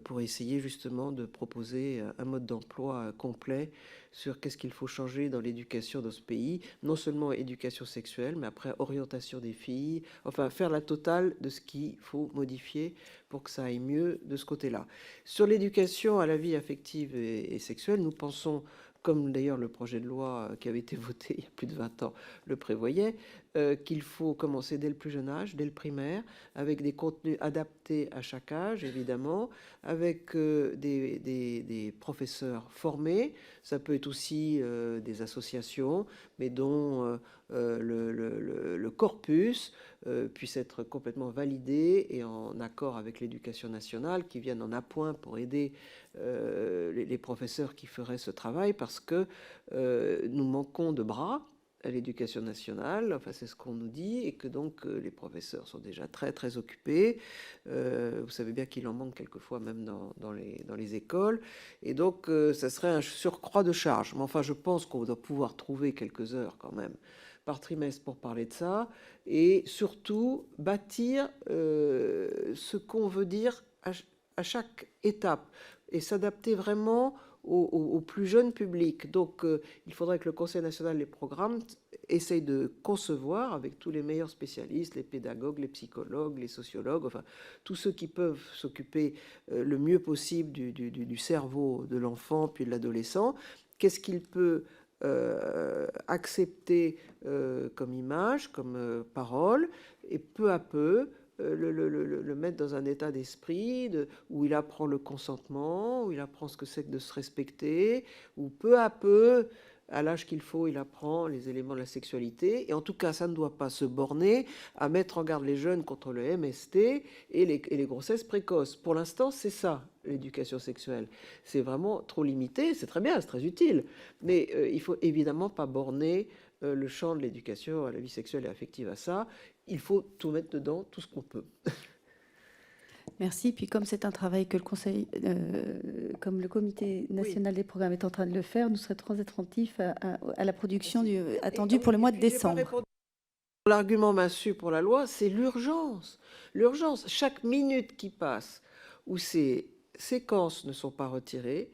pour essayer justement de proposer un mode d'emploi complet sur qu'est-ce qu'il faut changer dans l'éducation dans ce pays, non seulement éducation sexuelle, mais après orientation des filles, enfin faire la totale de ce qu'il faut modifier pour que ça aille mieux de ce côté-là. Sur l'éducation à la vie affective et sexuelle, nous pensons, comme d'ailleurs le projet de loi qui avait été voté il y a plus de 20 ans le prévoyait, qu'il faut commencer dès le plus jeune âge, dès le primaire, avec des contenus adaptés à chaque âge, évidemment, avec des professeurs formés. Ça peut être aussi des associations, mais dont le corpus puisse être complètement validé et en accord avec l'éducation nationale, qui viennent en appoint pour aider les professeurs qui feraient ce travail, parce que nous manquons de bras à l'éducation nationale, enfin c'est ce qu'on nous dit, et que donc les professeurs sont déjà très très occupés. Vous savez bien qu'il en manque quelquefois même dans les écoles, et donc ça serait un surcroît de charge. Mais enfin je pense qu'on doit pouvoir trouver quelques heures quand même par trimestre pour parler de ça, et surtout bâtir ce qu'on veut dire à chaque étape, et s'adapter vraiment au plus jeune public. Donc il faudrait que le Conseil national des programmes essaye de concevoir avec tous les meilleurs spécialistes, les pédagogues, les psychologues, les sociologues, enfin tous ceux qui peuvent s'occuper le mieux possible du cerveau de l'enfant puis de l'adolescent, qu'est-ce qu'il peut accepter comme image, comme parole, et peu à peu le mettre dans un état d'esprit où il apprend le consentement, où il apprend ce que c'est que de se respecter, où peu à peu, à l'âge qu'il faut, il apprend les éléments de la sexualité. Et en tout cas, ça ne doit pas se borner à mettre en garde les jeunes contre le MST et les grossesses précoces. Pour l'instant, c'est ça, l'éducation sexuelle. C'est vraiment trop limité, c'est très bien, c'est très utile. Mais il faut évidemment pas borner le champ de l'éducation à la vie sexuelle et affective à ça. Il faut tout mettre dedans, tout ce qu'on peut. Merci. Puis comme c'est un travail que le Conseil, comme le Comité national des programmes est en train de le faire, nous serons très attentifs à la production attendue pour le mois de décembre. L'argument massu pour la loi, c'est l'urgence. L'urgence. Chaque minute qui passe où ces séquences ne sont pas retirées,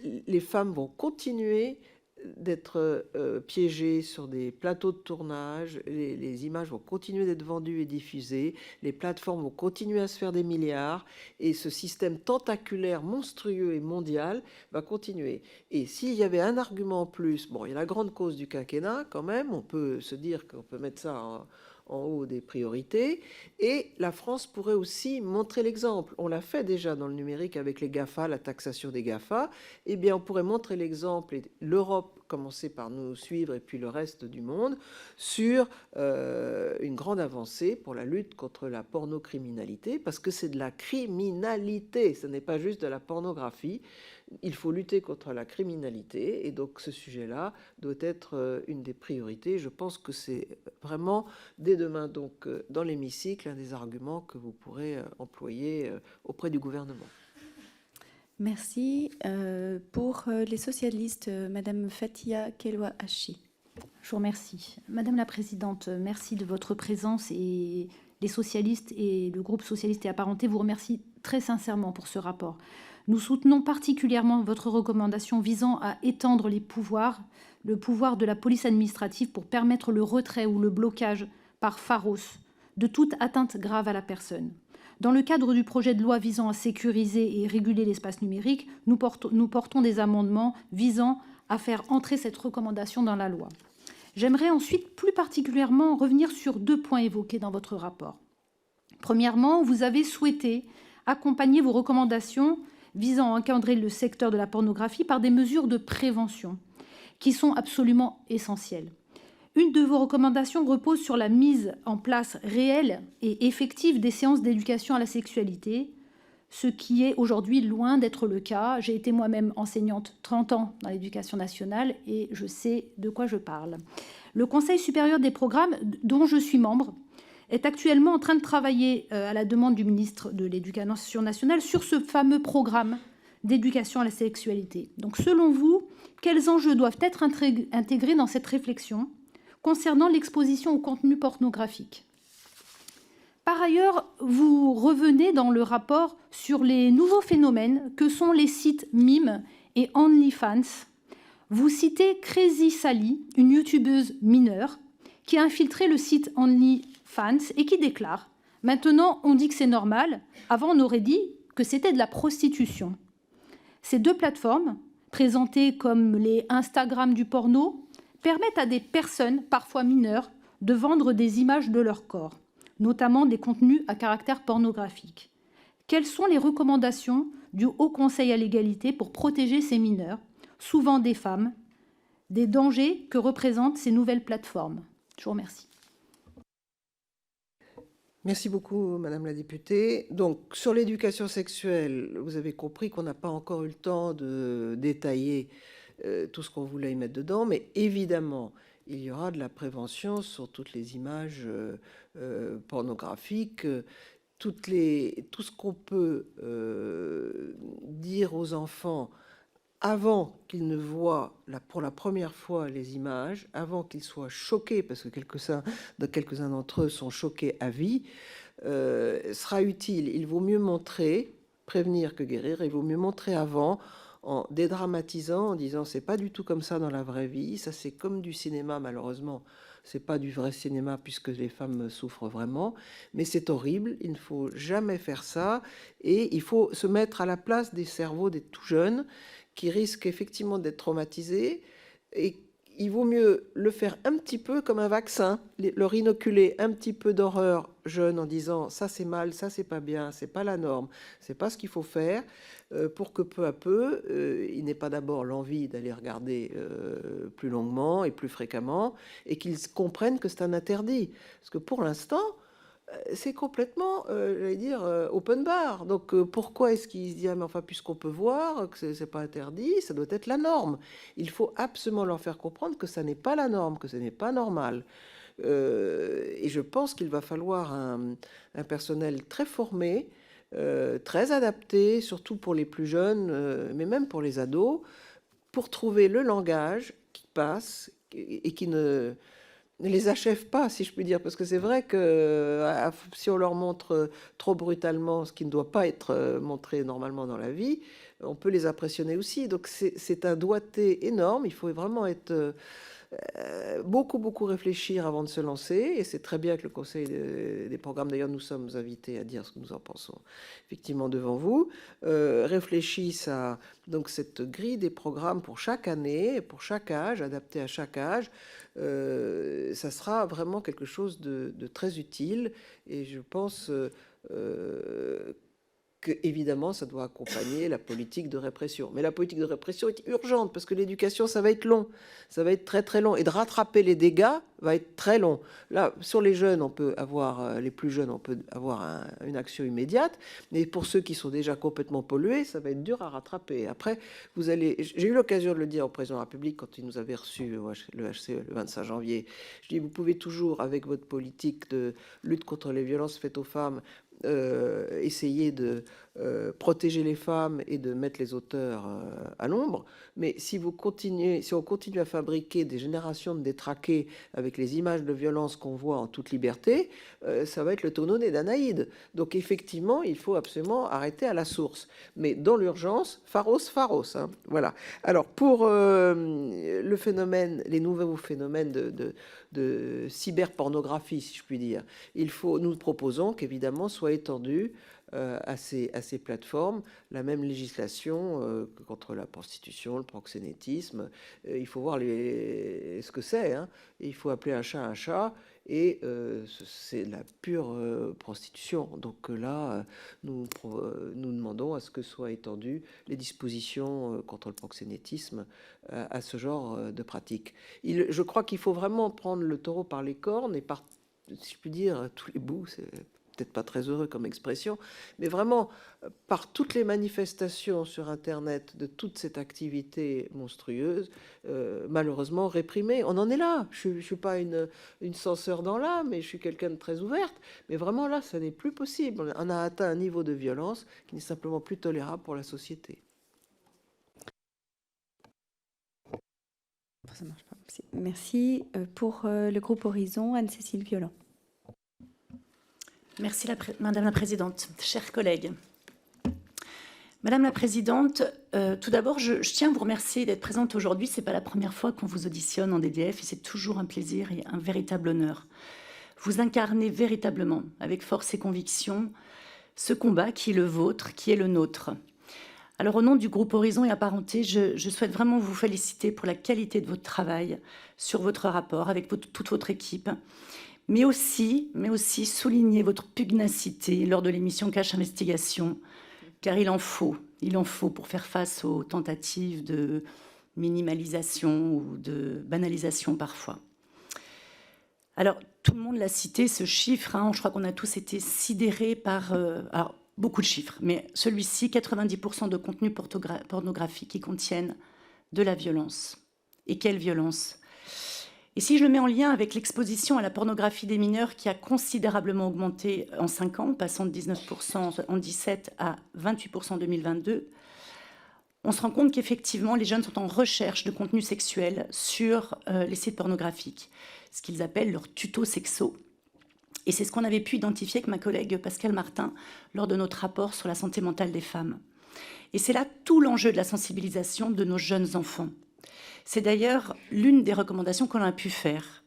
les femmes vont continuer d'être piégées sur des plateaux de tournage, les images vont continuer d'être vendues et diffusées, les plateformes vont continuer à se faire des milliards, et ce système tentaculaire, monstrueux et mondial va continuer. Et s'il y avait un argument en plus, bon, il y a la grande cause du quinquennat quand même, on peut se dire qu'on peut mettre ça en haut des priorités, et la France pourrait aussi montrer l'exemple. On l'a fait déjà dans le numérique avec les GAFA, la taxation des GAFA. Eh bien, on pourrait montrer l'exemple, et l'Europe commencer par nous suivre, et puis le reste du monde, sur une grande avancée pour la lutte contre la pornocriminalité, parce que c'est de la criminalité, ce n'est pas juste de la pornographie. Il faut lutter contre la criminalité, et donc ce sujet-là doit être une des priorités. Je pense que c'est vraiment, dès demain, donc, dans l'hémicycle, un des arguments que vous pourrez employer auprès du gouvernement. Merci. Pour les socialistes, Madame Fatia Keloa-Hachi. Je vous remercie. Madame la Présidente, merci de votre présence, et les socialistes et le groupe socialiste et apparenté vous remercie très sincèrement pour ce rapport. Nous soutenons particulièrement votre recommandation visant à étendre le pouvoir de la police administrative pour permettre le retrait ou le blocage par Pharos de toute atteinte grave à la personne. Dans le cadre du projet de loi visant à sécuriser et réguler l'espace numérique, nous portons des amendements visant à faire entrer cette recommandation dans la loi. J'aimerais ensuite plus particulièrement revenir sur 2 points évoqués dans votre rapport. Premièrement, vous avez souhaité accompagner vos recommandations visant à encadrer le secteur de la pornographie par des mesures de prévention qui sont absolument essentielles. Une de vos recommandations repose sur la mise en place réelle et effective des séances d'éducation à la sexualité, ce qui est aujourd'hui loin d'être le cas. J'ai été moi-même enseignante 30 ans dans l'éducation nationale et je sais de quoi je parle. Le Conseil supérieur des programmes, dont je suis membre, est actuellement en train de travailler à la demande du ministre de l'Éducation nationale sur ce fameux programme d'éducation à la sexualité. Donc, selon vous, quels enjeux doivent être intégrés dans cette réflexion concernant l'exposition au contenu pornographique? Par ailleurs, vous revenez dans le rapport sur les nouveaux phénomènes que sont les sites Mime et OnlyFans. Vous citez Crazy Sally, une youtubeuse mineure, qui a infiltré le site OnlyFans et qui déclare « Maintenant, on dit que c'est normal. Avant, on aurait dit que c'était de la prostitution. » Ces 2 plateformes, présentées comme les Instagram du porno, permettent à des personnes, parfois mineures, de vendre des images de leur corps, notamment des contenus à caractère pornographique. Quelles sont les recommandations du Haut Conseil à l'égalité pour protéger ces mineurs, souvent des femmes, des dangers que représentent ces nouvelles plateformes? Je vous remercie. Merci beaucoup, Madame la députée. Donc, sur l'éducation sexuelle, vous avez compris qu'on n'a pas encore eu le temps de détailler tout ce qu'on voulait y mettre dedans, mais évidemment, il y aura de la prévention sur toutes les images pornographiques, tout ce qu'on peut dire aux enfants avant qu'ils ne voient pour la première fois les images, avant qu'ils soient choqués, parce que quelques-uns d'entre eux sont choqués à vie, sera utile. Il vaut mieux prévenir que guérir, il vaut mieux montrer avant, en dédramatisant, en disant c'est pas du tout comme ça dans la vraie vie, ça c'est comme du cinéma malheureusement, c'est pas du vrai cinéma puisque les femmes souffrent vraiment, mais c'est horrible, il ne faut jamais faire ça et il faut se mettre à la place des cerveaux des tout jeunes qui risquent effectivement d'être traumatisés et il vaut mieux le faire un petit peu comme un vaccin, leur inoculer un petit peu d'horreur jeune en disant ça c'est mal, ça c'est pas bien, c'est pas la norme, c'est pas ce qu'il faut faire, pour que peu à peu, il n'ait pas d'abord l'envie d'aller regarder plus longuement et plus fréquemment et qu'ils comprennent que c'est un interdit. Parce que pour l'instant, c'est complètement, j'allais dire, open bar. Donc, pourquoi est-ce qu'ils se disent, ah, mais enfin, puisqu'on peut voir que c'est pas interdit, ça doit être la norme. Il faut absolument leur faire comprendre que ça n'est pas la norme, que ce n'est pas normal. Et je pense qu'il va falloir un personnel très formé, très adapté, surtout pour les plus jeunes, mais même pour les ados, pour trouver le langage qui passe et qui ne les achève pas, si je puis dire, parce que c'est vrai que si on leur montre trop brutalement ce qui ne doit pas être montré normalement dans la vie, on peut les impressionner aussi. Donc c'est un doigté énorme, il faut vraiment être beaucoup réfléchir avant de se lancer, et c'est très bien que le Conseil des programmes, d'ailleurs nous sommes invités à dire ce que nous en pensons effectivement devant vous, réfléchissent à donc cette grille des programmes pour chaque année, pour chaque âge, adapté à chaque âge. Ça sera vraiment quelque chose de très utile, et je pense que, évidemment, ça doit accompagner la politique de répression. Mais la politique de répression est urgente, parce que l'éducation, ça va être long. Ça va être très long. Et de rattraper les dégâts va être très long. Là, sur les jeunes, on peut avoir, les plus jeunes, on peut avoir une action immédiate. Mais pour ceux qui sont déjà complètement pollués, ça va être dur à rattraper. Après, j'ai eu l'occasion de le dire au président de la République quand il nous avait reçu le HCE le 25 janvier. Je dis, vous pouvez toujours, avec votre politique de lutte contre les violences faites aux femmes, essayer de protéger les femmes et de mettre les auteurs à l'ombre. Mais si on continue à fabriquer des générations de détraqués avec les images de violence qu'on voit en toute liberté, ça va être le tonneau des Danaïdes. Donc effectivement, il faut absolument arrêter à la source. Mais dans l'urgence, pharos, hein, voilà. Alors pour le phénomène, les nouveaux phénomènes de cyberpornographie, si je puis dire, nous proposons qu'évidemment soit étendue à ces plateformes la même législation contre la prostitution, le proxénétisme. Il faut voir ce que c'est, hein. Il faut appeler un chat, et c'est la pure prostitution. Donc là, nous demandons à ce que soient étendues les dispositions contre le proxénétisme à ce genre de pratique. Je crois qu'il faut vraiment prendre le taureau par les cornes et par, si je puis dire, tous les bouts. C'est peut-être pas très heureux comme expression, mais vraiment par toutes les manifestations sur Internet de toute cette activité monstrueuse, malheureusement réprimée. On en est là. Je ne suis pas une censeur dans l'âme, mais je suis quelqu'un de très ouverte. Mais vraiment là, ça n'est plus possible. On a atteint un niveau de violence qui n'est simplement plus tolérable pour la société. Ça marche pas. Merci. Pour le groupe Horizon, Anne-Cécile Violent. Merci Madame la Présidente, chers collègues. Madame la Présidente, tout d'abord, je tiens à vous remercier d'être présente aujourd'hui. Ce n'est pas la première fois qu'on vous auditionne en DDF et c'est toujours un plaisir et un véritable honneur. Vous incarnez véritablement, avec force et conviction, ce combat qui est le vôtre, qui est le nôtre. Alors, au nom du groupe Horizon et Apparentés, je souhaite vraiment vous féliciter pour la qualité de votre travail sur votre rapport avec toute votre équipe. Mais aussi souligner votre pugnacité lors de l'émission Cache Investigation, car il en faut pour faire face aux tentatives de minimalisation ou de banalisation parfois. Alors, tout le monde l'a cité, ce chiffre, hein, je crois qu'on a tous été sidérés par... alors, beaucoup de chiffres, mais celui-ci, 90% de contenus pornographiques qui contiennent de la violence. Et quelle violence! Et si je le mets en lien avec l'exposition à la pornographie des mineurs qui a considérablement augmenté en 5 ans, passant de 19% en 2017 à 28% en 2022, on se rend compte qu'effectivement, les jeunes sont en recherche de contenus sexuels sur les sites pornographiques, ce qu'ils appellent leurs tutos sexos. Et c'est ce qu'on avait pu identifier avec ma collègue Pascale Martin lors de notre rapport sur la santé mentale des femmes. Et c'est là tout l'enjeu de la sensibilisation de nos jeunes enfants. C'est d'ailleurs l'une des recommandations qu'on a pu faire.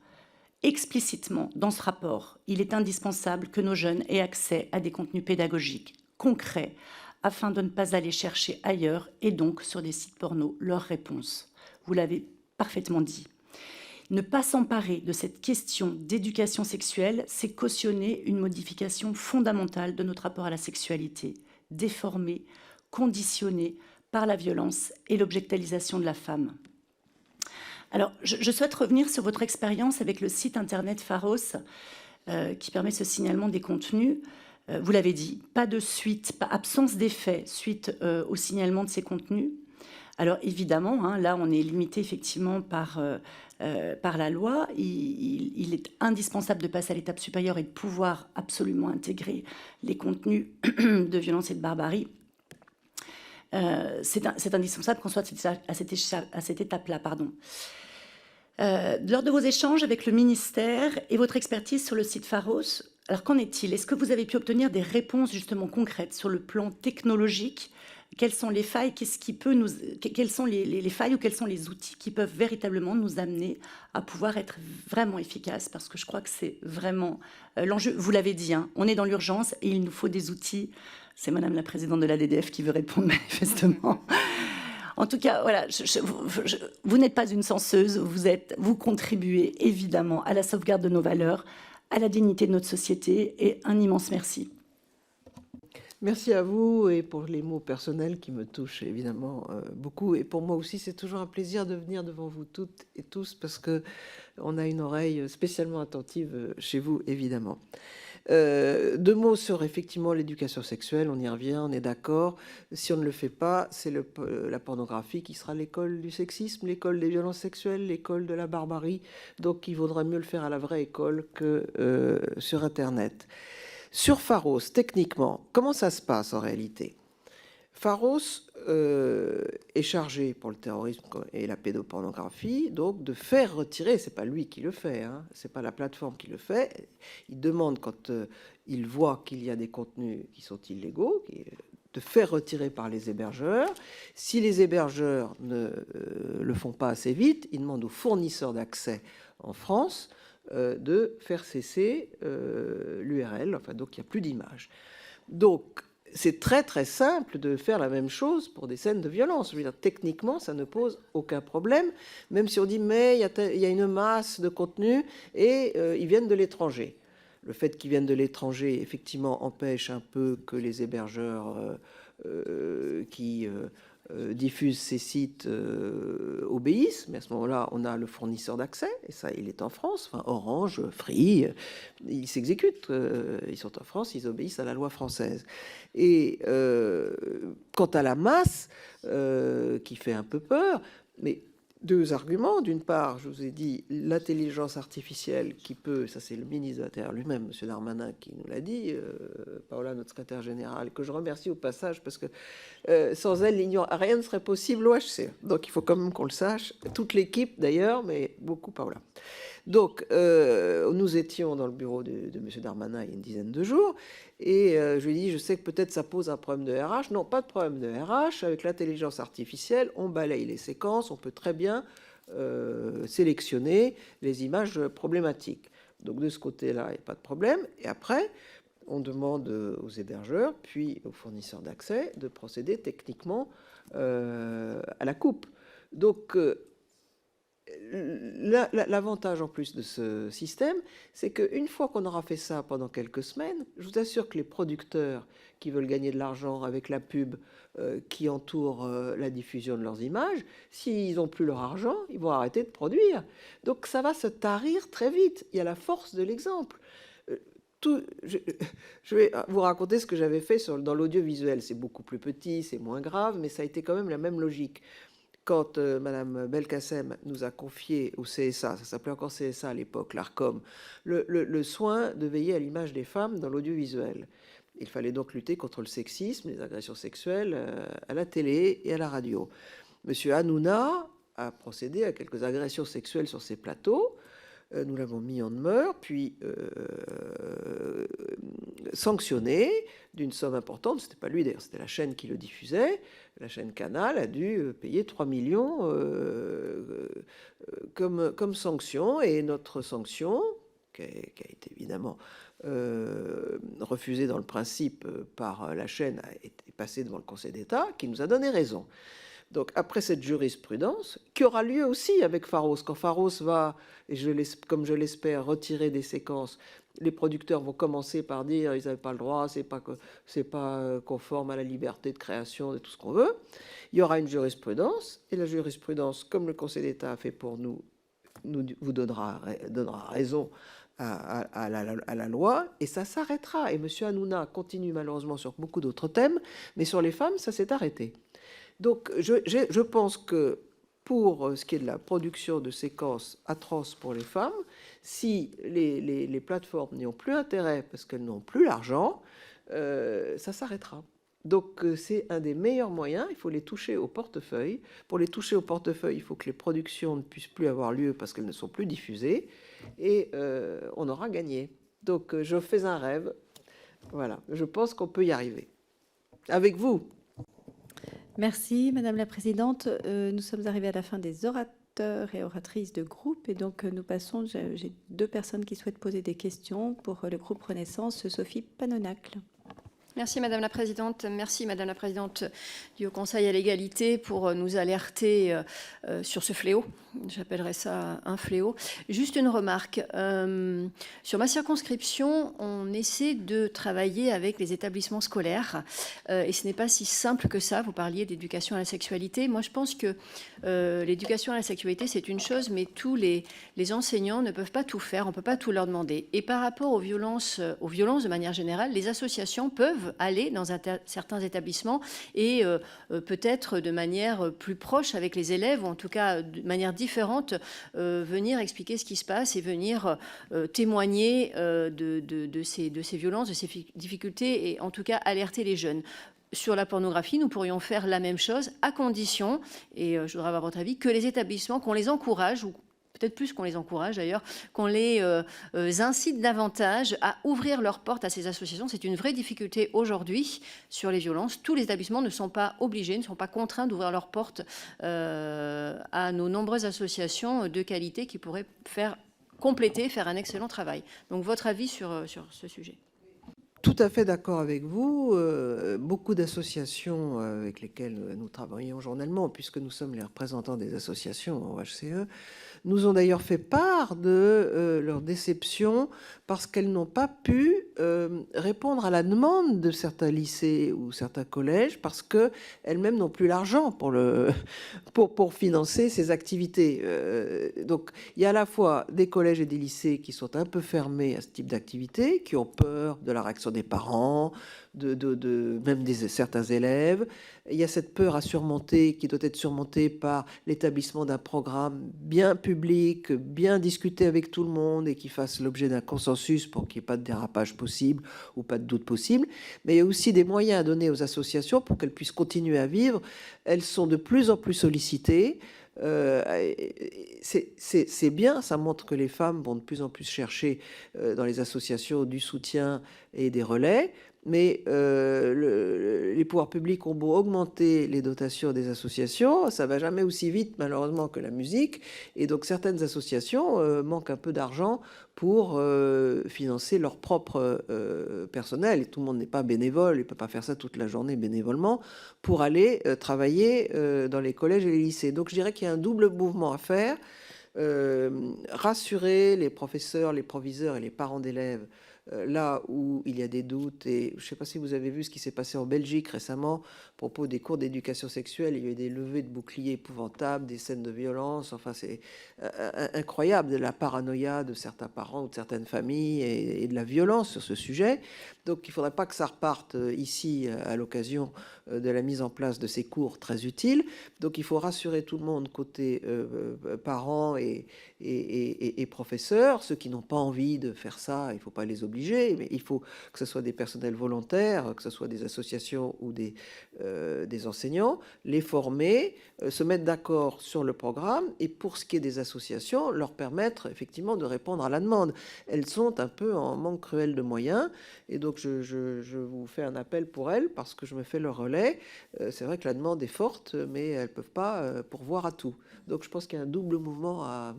Explicitement, dans ce rapport, il est indispensable que nos jeunes aient accès à des contenus pédagogiques, concrets, afin de ne pas aller chercher ailleurs et donc sur des sites porno leurs réponses. Vous l'avez parfaitement dit. Ne pas s'emparer de cette question d'éducation sexuelle, c'est cautionner une modification fondamentale de notre rapport à la sexualité, déformée, conditionnée par la violence et l'objectivation de la femme. Alors, je souhaite revenir sur votre expérience avec le site internet Pharos, qui permet ce signalement des contenus. Vous l'avez dit, pas de suite, absence d'effet suite au signalement de ces contenus. Alors évidemment, hein, là on est limité effectivement par la loi. Il est indispensable de passer à l'étape supérieure et de pouvoir absolument intégrer les contenus de violence et de barbarie. C'est indispensable qu'on soit à cette étape-là. Lors de vos échanges avec le ministère et votre expertise sur le site Pharos, alors qu'en est-il? Est-ce que vous avez pu obtenir des réponses justement concrètes sur le plan technologique? Quelles sont les failles? Quelles sont les failles ou quels sont les outils qui peuvent véritablement nous amener à pouvoir être vraiment efficaces? Parce que je crois que c'est vraiment l'enjeu. Vous l'avez dit, hein, on est dans l'urgence et il nous faut des outils. C'est Madame la Présidente de la DDF qui veut répondre manifestement. En tout cas, voilà, vous n'êtes pas une censeuse, vous contribuez évidemment à la sauvegarde de nos valeurs, à la dignité de notre société, et un immense merci. Merci à vous et pour les mots personnels qui me touchent évidemment beaucoup. Et pour moi aussi, c'est toujours un plaisir de venir devant vous toutes et tous parce qu'on a une oreille spécialement attentive chez vous, évidemment. 2 mots sur effectivement l'éducation sexuelle, on y revient, on est d'accord. Si on ne le fait pas, c'est la pornographie qui sera l'école du sexisme, l'école des violences sexuelles, l'école de la barbarie. Donc il vaudrait mieux le faire à la vraie école que sur Internet. Sur Pharos, techniquement, comment ça se passe en réalité? Pharos est chargé pour le terrorisme et la pédopornographie, donc de faire retirer, c'est pas lui qui le fait, hein, c'est pas la plateforme qui le fait, il demande quand il voit qu'il y a des contenus qui sont illégaux, de faire retirer par les hébergeurs. Si les hébergeurs ne le font pas assez vite, il demande aux fournisseurs d'accès en France de faire cesser l'URL, enfin, donc il n'y a plus d'image. Donc, c'est très très simple de faire la même chose pour des scènes de violence. Je veux dire, techniquement, ça ne pose aucun problème, même si on dit mais il y a une masse de contenus et ils viennent de l'étranger. Le fait qu'ils viennent de l'étranger, effectivement, empêche un peu que les hébergeurs qui diffusent ces sites obéissent, mais à ce moment-là, on a le fournisseur d'accès, et ça, il est en France, enfin, Orange, Free, ils s'exécutent, ils sont en France, ils obéissent à la loi française. Et quant à la masse, qui fait un peu peur, mais deux arguments. D'une part, je vous ai dit, l'intelligence artificielle qui peut, ça c'est le ministre de l'Intérieur lui-même, M. Darmanin, qui nous l'a dit, Paola, notre secrétaire général, que je remercie au passage, parce que sans elle, rien ne serait possible au HCE. Donc il faut quand même qu'on le sache, toute l'équipe d'ailleurs, mais beaucoup Paola. Donc nous étions dans le bureau de M. Darmanin il y a une dizaine de jours, et je lui ai dit, je sais que peut-être ça pose un problème de RH. Non, pas de problème de RH. Avec l'intelligence artificielle, on balaye les séquences, on peut très bien sélectionner les images problématiques. Donc de ce côté-là, il n'y a pas de problème. Et après, on demande aux hébergeurs, puis aux fournisseurs d'accès, de procéder techniquement à la coupe. Donc l'avantage en plus de ce système, c'est qu'une fois qu'on aura fait ça pendant quelques semaines, je vous assure que les producteurs qui veulent gagner de l'argent avec la pub qui entoure la diffusion de leurs images, s'ils n'ont plus leur argent, ils vont arrêter de produire. Donc ça va se tarir très vite. Il y a la force de l'exemple. Je vais vous raconter ce que j'avais fait dans l'audiovisuel. C'est beaucoup plus petit, c'est moins grave, mais ça a été quand même la même logique. Quand Mme Belkacem nous a confié au CSA, ça s'appelait encore CSA à l'époque, l'ARCOM, le soin de veiller à l'image des femmes dans l'audiovisuel. Il fallait donc lutter contre le sexisme, les agressions sexuelles à la télé et à la radio. Monsieur Hanouna a procédé à quelques agressions sexuelles sur ses plateaux. Nous l'avons mis en demeure, puis sanctionné d'une somme importante. C'était pas lui d'ailleurs, c'était la chaîne qui le diffusait. La chaîne Canal a dû payer 3 millions comme sanction. Et notre sanction, qui a été évidemment refusée dans le principe par la chaîne, est passée devant le Conseil d'État, qui nous a donné raison. Donc, après cette jurisprudence, qui aura lieu aussi avec Pharos, quand Pharos va, et comme je l'espère, retirer des séquences, les producteurs vont commencer par dire ils n'avaient pas le droit, c'est pas conforme à la liberté de création, de tout ce qu'on veut. Il y aura une jurisprudence, et la jurisprudence, comme le Conseil d'État a fait pour nous vous donnera raison à la loi, et ça s'arrêtera. Et M. Hanouna continue malheureusement sur beaucoup d'autres thèmes, mais sur les femmes, ça s'est arrêté. Donc, je pense que pour ce qui est de la production de séquences atroces pour les femmes, si les plateformes n'y ont plus intérêt parce qu'elles n'ont plus l'argent, ça s'arrêtera. Donc, c'est un des meilleurs moyens. Il faut les toucher au portefeuille. Pour les toucher au portefeuille, il faut que les productions ne puissent plus avoir lieu parce qu'elles ne sont plus diffusées. Et on aura gagné. Donc, je fais un rêve. Voilà. Je pense qu'on peut y arriver. Avec vous. Merci, Madame la Présidente. Nous sommes arrivés à la fin des orateurs et oratrices de groupe. Et donc, nous passons, j'ai 2 personnes qui souhaitent poser des questions pour le groupe Renaissance, Sophie Panonacle. Merci Madame la Présidente. Merci Madame la Présidente du Haut Conseil à l'égalité pour nous alerter sur ce fléau. J'appellerais ça un fléau. Juste une remarque. Sur ma circonscription, on essaie de travailler avec les établissements scolaires et ce n'est pas si simple que ça. Vous parliez d'éducation à la sexualité. Moi, je pense que l'éducation à la sexualité, c'est une chose, mais tous les enseignants ne peuvent pas tout faire. On ne peut pas tout leur demander. Et par rapport aux violences de manière générale, les associations peuvent peuvent aller dans certains établissements et peut-être de manière plus proche avec les élèves, ou en tout cas de manière différente, venir expliquer ce qui se passe et venir témoigner de ces violences, de ces difficultés, et en tout cas alerter les jeunes. Sur la pornographie, nous pourrions faire la même chose, à condition, et je voudrais avoir votre avis, que les établissements, qu'on les encourage, ou peut-être plus qu'on les encourage d'ailleurs, qu'on les incite davantage à ouvrir leurs portes à ces associations. C'est une vraie difficulté aujourd'hui sur les violences. Tous les établissements ne sont pas obligés, ne sont pas contraints d'ouvrir leurs portes à nos nombreuses associations de qualité qui pourraient faire un excellent travail. Donc votre avis sur ce sujet? Tout à fait d'accord avec vous. Beaucoup d'associations avec lesquelles nous travaillons journellement, puisque nous sommes les représentants des associations au HCE, nous ont d'ailleurs fait part de leur déception parce qu'elles n'ont pas pu répondre à la demande de certains lycées ou certains collèges parce qu'elles-mêmes n'ont plus l'argent pour financer ces activités. Donc il y a à la fois des collèges et des lycées qui sont un peu fermés à ce type d'activité, qui ont peur de la réaction des parents, même certains élèves. Il y a cette peur à surmonter qui doit être surmontée par l'établissement d'un programme bien public, bien discuté avec tout le monde et qui fasse l'objet d'un consensus pour qu'il n'y ait pas de dérapage possible ou pas de doute possible. Mais il y a aussi des moyens à donner aux associations pour qu'elles puissent continuer à vivre. Elles sont de plus en plus sollicitées. C'est bien, ça montre que les femmes vont de plus en plus chercher dans les associations du soutien et des relais, mais les pouvoirs publics ont beau augmenter les dotations des associations, ça va jamais aussi vite malheureusement que la musique, et donc certaines associations manquent un peu d'argent pour financer leur propre personnel. Et tout le monde n'est pas bénévole, il ne peut pas faire ça toute la journée bénévolement, pour aller travailler dans les collèges et les lycées. Donc je dirais qu'il y a un double mouvement à faire. Rassurer les professeurs, les proviseurs et les parents d'élèves là où il y a des doutes. Et je ne sais pas si vous avez vu ce qui s'est passé en Belgique récemment à propos des cours d'éducation sexuelle. Il y a eu des levées de boucliers épouvantables, des scènes de violence. Enfin, c'est incroyable, de la paranoïa de certains parents ou de certaines familles et de la violence sur ce sujet. Donc il ne faudrait pas que ça reparte ici à l'occasion de la mise en place de ces cours très utiles. Donc il faut rassurer tout le monde côté parents et professeurs. Ceux qui n'ont pas envie de faire ça, il ne faut pas les obliger, mais il faut que ce soit des personnels volontaires, que ce soit des associations ou des enseignants, les former, se mettre d'accord sur le programme, et pour ce qui est des associations, leur permettre effectivement de répondre à la demande. Elles sont un peu en manque cruel de moyens, et donc je vous fais un appel pour elles, parce que je me fais le relais. C'est vrai que la demande est forte, mais elles ne peuvent pas pourvoir à tout. Donc je pense qu'il y a un double mouvement à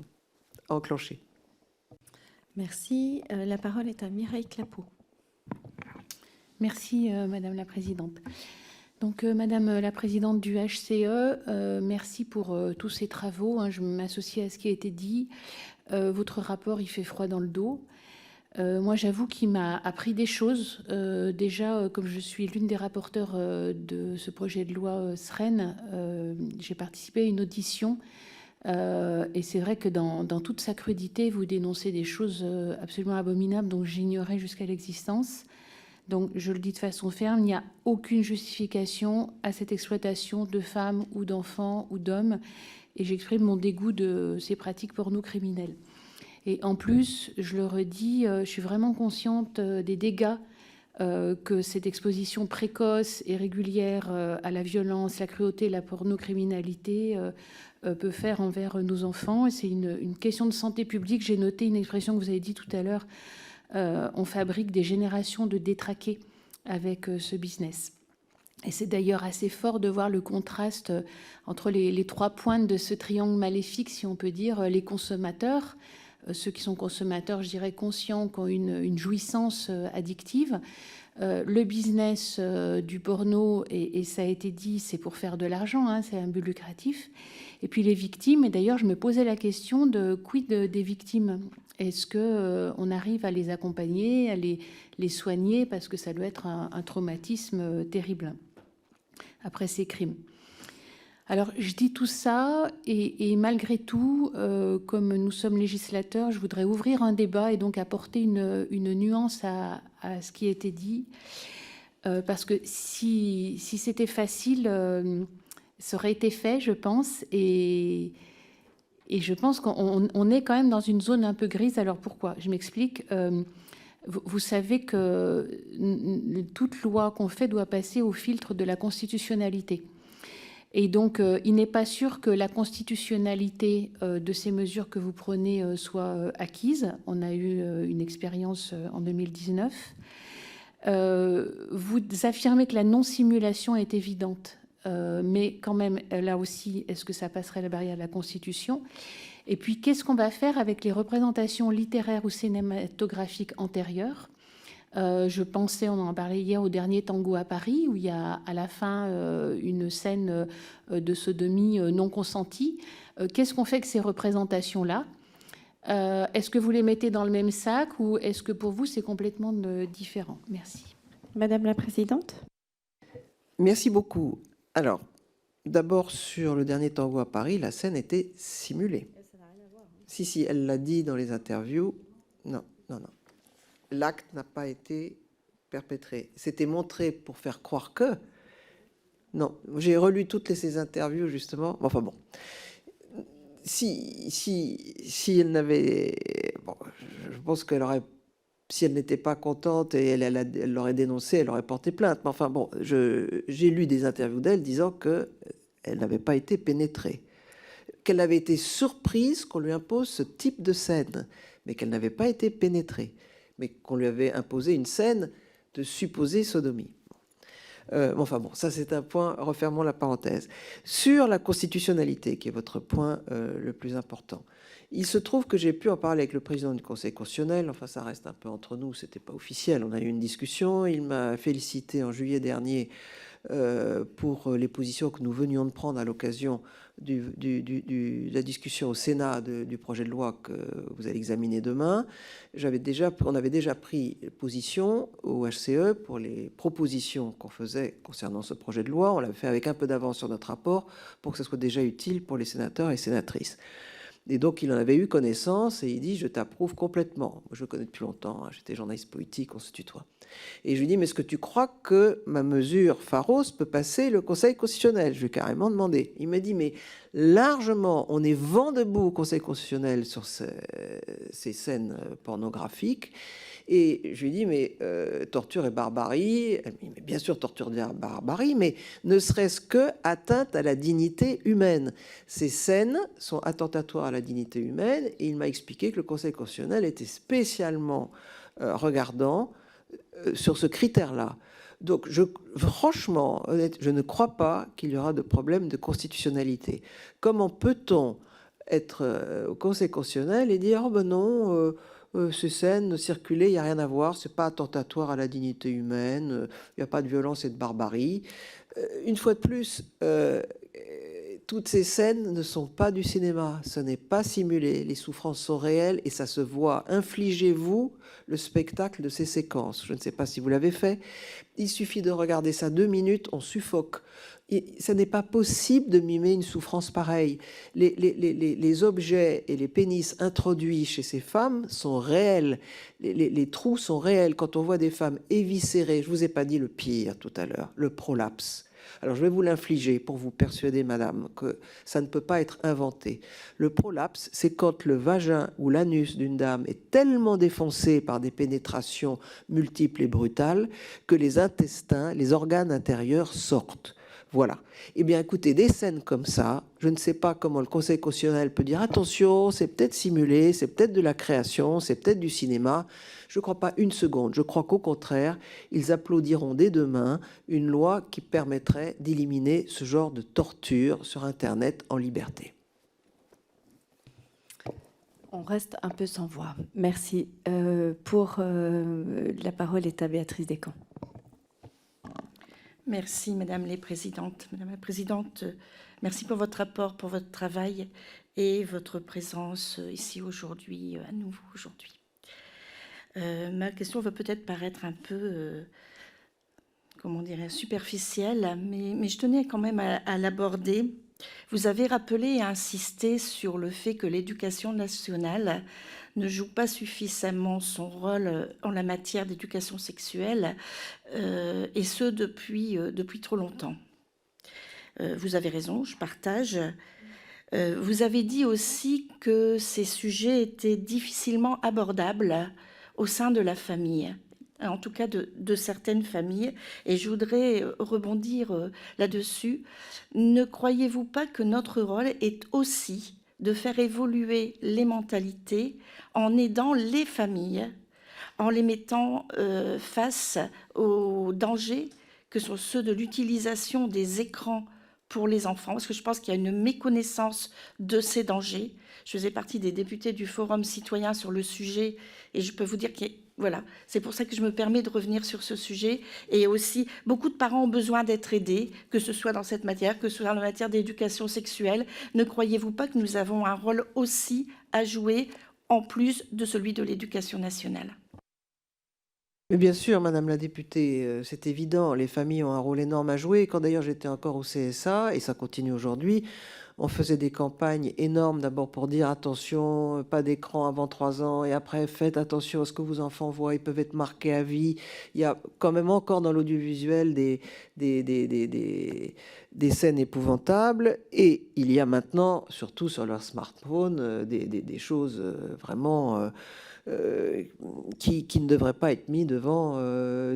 enclencher. Merci. La parole est à Mireille Clapeau. Merci, Madame la Présidente. Donc, Madame la Présidente du HCE, merci pour tous ces travaux. Je m'associe à ce qui a été dit. Votre rapport, il fait froid dans le dos. Moi, j'avoue qu'il m'a appris des choses. Déjà, comme je suis l'une des rapporteurs de ce projet de loi SREN, j'ai participé à une audition. Et c'est vrai que dans toute sa crudité, vous dénoncez des choses absolument abominables dont j'ignorais jusqu'à l'existence. Donc, je le dis de façon ferme, il n'y a aucune justification à cette exploitation de femmes ou d'enfants ou d'hommes. Et j'exprime mon dégoût de ces pratiques porno-criminelles. Et en plus, je le redis, je suis vraiment consciente des dégâts que cette exposition précoce et régulière à la violence, la cruauté, la pornocriminalité peut faire envers nos enfants. Et c'est une question de santé publique. J'ai noté une expression que vous avez dit tout à l'heure. On fabrique des générations de détraqués avec ce business. Et c'est d'ailleurs assez fort de voir le contraste entre les trois pointes de ce triangle maléfique, si on peut dire, les consommateurs, ceux qui sont consommateurs, je dirais, conscients, qui ont une jouissance addictive, le business du porno, et ça a été dit, c'est pour faire de l'argent, c'est un but lucratif, et puis les victimes. Et d'ailleurs, je me posais la question de quid des victimes. Est-ce qu'on arrive à les accompagner, à les soigner, parce que ça doit être un traumatisme terrible après ces crimes. Alors, je dis tout ça, et malgré tout, comme nous sommes législateurs, je voudrais ouvrir un débat et donc apporter une nuance à ce qui a été dit. parce que si c'était facile, ça aurait été fait, je pense, et je pense qu'on est quand même dans une zone un peu grise. Alors pourquoi? Je m'explique. Vous savez que toute loi qu'on fait doit passer au filtre de la constitutionnalité. Et donc, il n'est pas sûr que la constitutionnalité de ces mesures que vous prenez soit acquise. On a eu une expérience en 2019. Vous affirmez que la non-simulation est évidente, mais quand même, là aussi, est-ce que ça passerait la barrière de la Constitution? Et puis, qu'est-ce qu'on va faire avec les représentations littéraires ou cinématographiques antérieures? Je pensais, on en parlait hier, au dernier Tango à Paris, où il y a à la fin une scène de sodomie non consentie. Qu'est-ce qu'on fait avec ces représentations-là? Est-ce que vous les mettez dans le même sac ou est-ce que pour vous, c'est complètement différent? Merci. Madame la Présidente. Merci beaucoup. Alors, d'abord, sur le dernier Tango à Paris, la scène était simulée. Si, elle l'a dit dans les interviews. Non. L'acte n'a pas été perpétré. C'était montré pour faire croire que... Non, j'ai relu toutes ces interviews, justement. Enfin bon. Si elle n'avait... Bon, je pense qu'elle aurait... Si elle n'était pas contente et elle l'aurait dénoncé, elle aurait porté plainte. Mais enfin bon, j'ai lu des interviews d'elle disant qu'elle n'avait pas été pénétrée. Qu'elle avait été surprise qu'on lui impose ce type de scène, mais qu'elle n'avait pas été pénétrée, mais qu'on lui avait imposé une scène de supposée sodomie. Enfin bon, ça c'est un point, refermons la parenthèse. Sur la constitutionnalité, qui est votre point le plus important, il se trouve que j'ai pu en parler avec le président du Conseil constitutionnel, enfin ça reste un peu entre nous, c'était pas officiel, on a eu une discussion, il m'a félicité en juillet dernier pour les positions que nous venions de prendre à l'occasion de la discussion au Sénat du projet de loi que vous allez examiner demain. On avait déjà pris position au HCE pour les propositions qu'on faisait concernant ce projet de loi. On l'avait fait avec un peu d'avance sur notre rapport pour que ce soit déjà utile pour les sénateurs et sénatrices. Et donc, il en avait eu connaissance et il dit « Je t'approuve complètement ». Je le connais depuis longtemps, hein, j'étais journaliste politique, on se tutoie. Et je lui dis « Mais est-ce que tu crois que ma mesure Pharos peut passer le Conseil constitutionnel ?» Je lui ai carrément demandé. Il m'a dit « Mais largement, on est vent debout au Conseil constitutionnel sur ces scènes pornographiques. » Et je lui ai dit, mais torture et barbarie, elle me dit, mais bien sûr torture et barbarie, mais ne serait-ce que atteinte à la dignité humaine. Ces scènes sont attentatoires à la dignité humaine, et il m'a expliqué que le Conseil constitutionnel était spécialement regardant sur ce critère-là. Donc, franchement, je ne crois pas qu'il y aura de problème de constitutionnalité. Comment peut-on être au Conseil constitutionnel et dire, oh ben non... ces scènes circuler, il n'y a rien à voir, c'est pas attentatoire à la dignité humaine, il n'y a pas de violence et de barbarie. Une fois de plus, toutes ces scènes ne sont pas du cinéma, ce n'est pas simulé, les souffrances sont réelles et ça se voit. Infligez-vous le spectacle de ces séquences. Je ne sais pas si vous l'avez fait, il suffit de regarder ça 2 minutes, on suffoque. Ce n'est pas possible de mimer une souffrance pareille. Les objets et les pénis introduits chez ces femmes sont réels. Les trous sont réels. Quand on voit des femmes éviscérées, je ne vous ai pas dit le pire tout à l'heure, le prolapse. Alors je vais vous l'infliger pour vous persuader, madame, que ça ne peut pas être inventé. Le prolapse, c'est quand le vagin ou l'anus d'une dame est tellement défoncé par des pénétrations multiples et brutales que les intestins, les organes intérieurs sortent. Voilà. Eh bien, écoutez, des scènes comme ça, je ne sais pas comment le Conseil constitutionnel peut dire attention, c'est peut-être simulé, c'est peut-être de la création, c'est peut-être du cinéma. Je ne crois pas une seconde. Je crois qu'au contraire, ils applaudiront dès demain une loi qui permettrait d'éliminer ce genre de torture sur Internet en liberté. On reste un peu sans voix. Merci. La parole est à Béatrice Descamps. Merci, Madame la Présidente. Madame la Présidente, merci pour votre rapport, pour votre travail et votre présence ici aujourd'hui, à nouveau aujourd'hui. Ma question va peut-être paraître un peu, comment dirais, superficielle, mais je tenais quand même à l'aborder Vous avez rappelé et insisté sur le fait que l'éducation nationale ne joue pas suffisamment son rôle en la matière d'éducation sexuelle, et ce depuis trop longtemps. Vous avez raison, je partage. Vous avez dit aussi que ces sujets étaient difficilement abordables au sein de la famille, en tout cas de certaines familles, et je voudrais rebondir là-dessus. Ne croyez-vous pas que notre rôle est aussi de faire évoluer les mentalités en aidant les familles, en les mettant face aux dangers que sont ceux de l'utilisation des écrans pour les enfants, parce que je pense qu'il y a une méconnaissance de ces dangers. Je faisais partie des députés du Forum citoyen sur le sujet, et je peux vous dire que voilà, c'est pour ça que je me permets de revenir sur ce sujet. Et aussi, beaucoup de parents ont besoin d'être aidés, que ce soit dans cette matière, que ce soit dans la matière d'éducation sexuelle. Ne croyez-vous pas que nous avons un rôle aussi à jouer, en plus de celui de l'éducation nationale ? Mais bien sûr, Madame la députée, c'est évident, les familles ont un rôle énorme à jouer. Quand d'ailleurs j'étais encore au CSA, et ça continue aujourd'hui, on faisait des campagnes énormes, d'abord pour dire attention, pas d'écran avant 3 ans, et après faites attention à ce que vos enfants voient, ils peuvent être marqués à vie. Il y a quand même encore dans l'audiovisuel des scènes épouvantables, et il y a maintenant, surtout sur leur smartphone, des choses vraiment... qui ne devrait pas être mis devant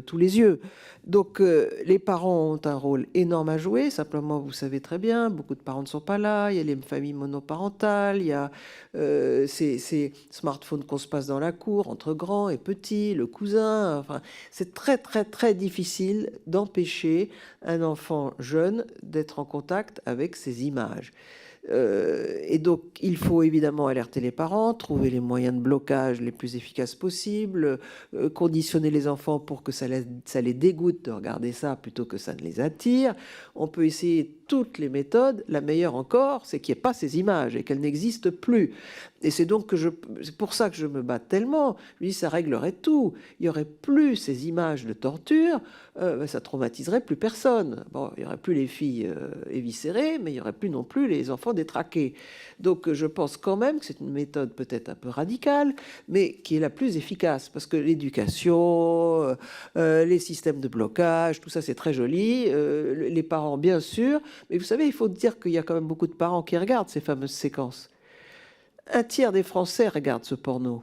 tous les yeux. Donc les parents ont un rôle énorme à jouer, simplement vous savez très bien, beaucoup de parents ne sont pas là, il y a les familles monoparentales, il y a ces smartphones qu'on se passe dans la cour, entre grands et petits, le cousin, enfin, c'est très très très difficile d'empêcher un enfant jeune d'être en contact avec ces images. Et donc, il faut évidemment alerter les parents, trouver les moyens de blocage les plus efficaces possibles, conditionner les enfants pour que ça les dégoûte de regarder ça plutôt que ça ne les attire. On peut essayer toutes les méthodes. La meilleure encore, c'est qu'il n'y ait pas ces images et qu'elles n'existent plus. Et c'est donc que c'est pour ça que je me bats tellement. Lui, ça réglerait tout. Il n'y aurait plus ces images de torture. Ça traumatiserait plus personne. Bon, il n'y aurait plus les filles éviscérées, mais il n'y aurait plus non plus les enfants détraqués. Donc, je pense quand même que c'est une méthode peut-être un peu radicale, mais qui est la plus efficace, parce que l'éducation, les systèmes de blocage, tout ça, c'est très joli. Les parents, bien sûr, mais vous savez, il faut dire qu'il y a quand même beaucoup de parents qui regardent ces fameuses séquences. Un tiers des Français regardent ce porno.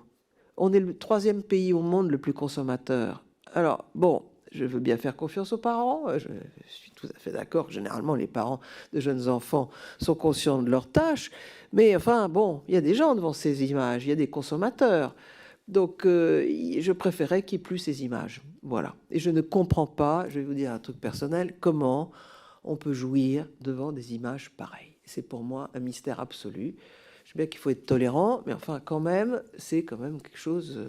On est le 3e pays au monde le plus consommateur. Alors, bon, je veux bien faire confiance aux parents. Je suis tout à fait d'accord. Généralement, les parents de jeunes enfants sont conscients de leurs tâches. Mais enfin, bon, il y a des gens devant ces images. Il y a des consommateurs. Donc, je préférais qu'il n'y ait plus ces images. Voilà. Et je ne comprends pas, je vais vous dire un truc personnel, comment on peut jouir devant des images pareilles. C'est pour moi un mystère absolu. Je sais bien qu'il faut être tolérant, mais enfin, quand même, c'est quand même quelque chose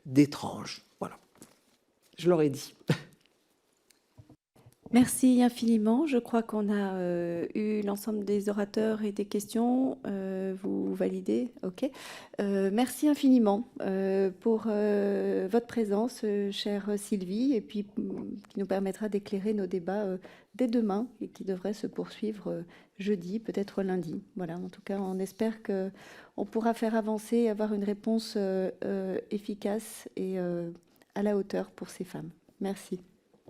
d'étrange. Voilà. Je l'aurais dit. Merci infiniment. Je crois qu'on a eu l'ensemble des orateurs et des questions. Vous validez? OK. Merci infiniment pour votre présence, chère Sylvie, et puis qui nous permettra d'éclairer nos débats dès demain et qui devrait se poursuivre jeudi, peut-être lundi. Voilà, en tout cas, on espère qu'on pourra faire avancer et avoir une réponse efficace et à la hauteur pour ces femmes. Merci.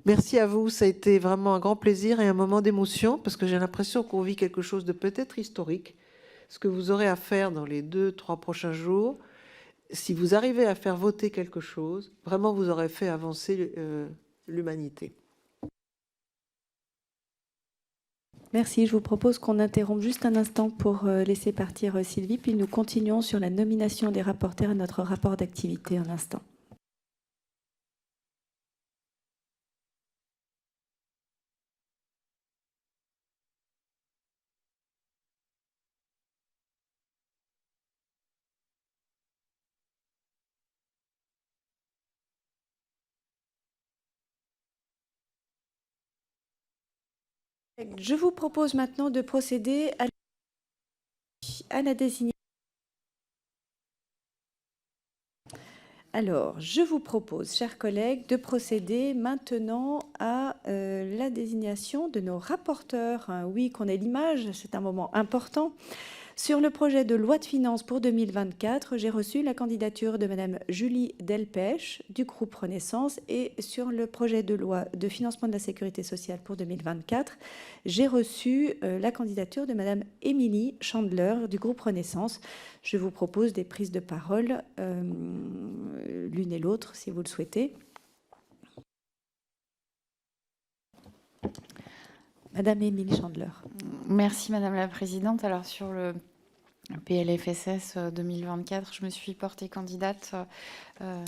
Merci à vous, ça a été vraiment un grand plaisir et un moment d'émotion, parce que j'ai l'impression qu'on vit quelque chose de peut-être historique. Ce que vous aurez à faire dans les 2-3 prochains jours, si vous arrivez à faire voter quelque chose, vraiment vous aurez fait avancer l'humanité. Merci. Je vous propose qu'on interrompe juste un instant pour laisser partir Sylvie, puis nous continuons sur la nomination des rapporteurs et notre rapport d'activité un instant. Je vous propose maintenant de procéder à la désignation. Alors, je vous propose, chers collègues, de procéder maintenant à la désignation de nos rapporteurs. Oui, qu'on ait l'image, c'est un moment important. Sur le projet de loi de finances pour 2024, j'ai reçu la candidature de Madame Julie Delpech du groupe Renaissance, et sur le projet de loi de financement de la sécurité sociale pour 2024, j'ai reçu la candidature de Madame Émilie Chandler du groupe Renaissance. Je vous propose des prises de parole l'une et l'autre si vous le souhaitez. Madame Émilie Chandler. Merci Madame la Présidente. Alors sur le PLFSS 2024, je me suis portée candidate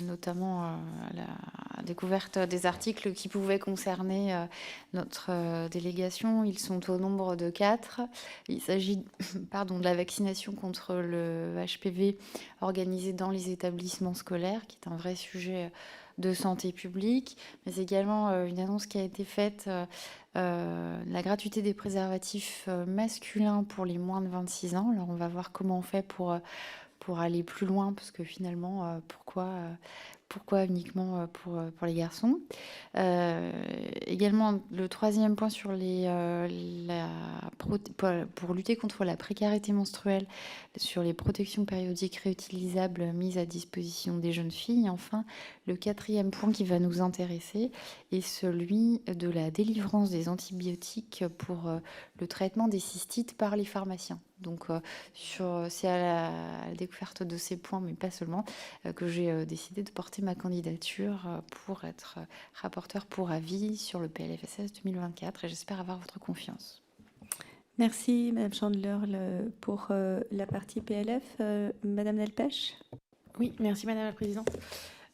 notamment à la découverte des articles qui pouvaient concerner notre délégation. Ils sont au nombre de 4. Il s'agit de la vaccination contre le HPV organisée dans les établissements scolaires, qui est un vrai sujet de santé publique, mais c'est également une annonce qui a été faite, la gratuité des préservatifs masculins pour les moins de 26 ans. Alors on va voir comment on fait pour aller plus loin, parce que finalement, pourquoi uniquement pour les garçons. Également, le troisième point sur pour lutter contre la précarité menstruelle, sur les protections périodiques réutilisables mises à disposition des jeunes filles. Et enfin, le quatrième point qui va nous intéresser est celui de la délivrance des antibiotiques pour le traitement des cystites par les pharmaciens. Donc, c'est à la découverte de ces points, mais pas seulement, que j'ai décidé de porter ma candidature pour être rapporteur pour avis sur le PLFSS 2024, et j'espère avoir votre confiance. Merci Madame Chandler pour la partie PLF. Madame Delpech. Oui, merci Madame la Présidente.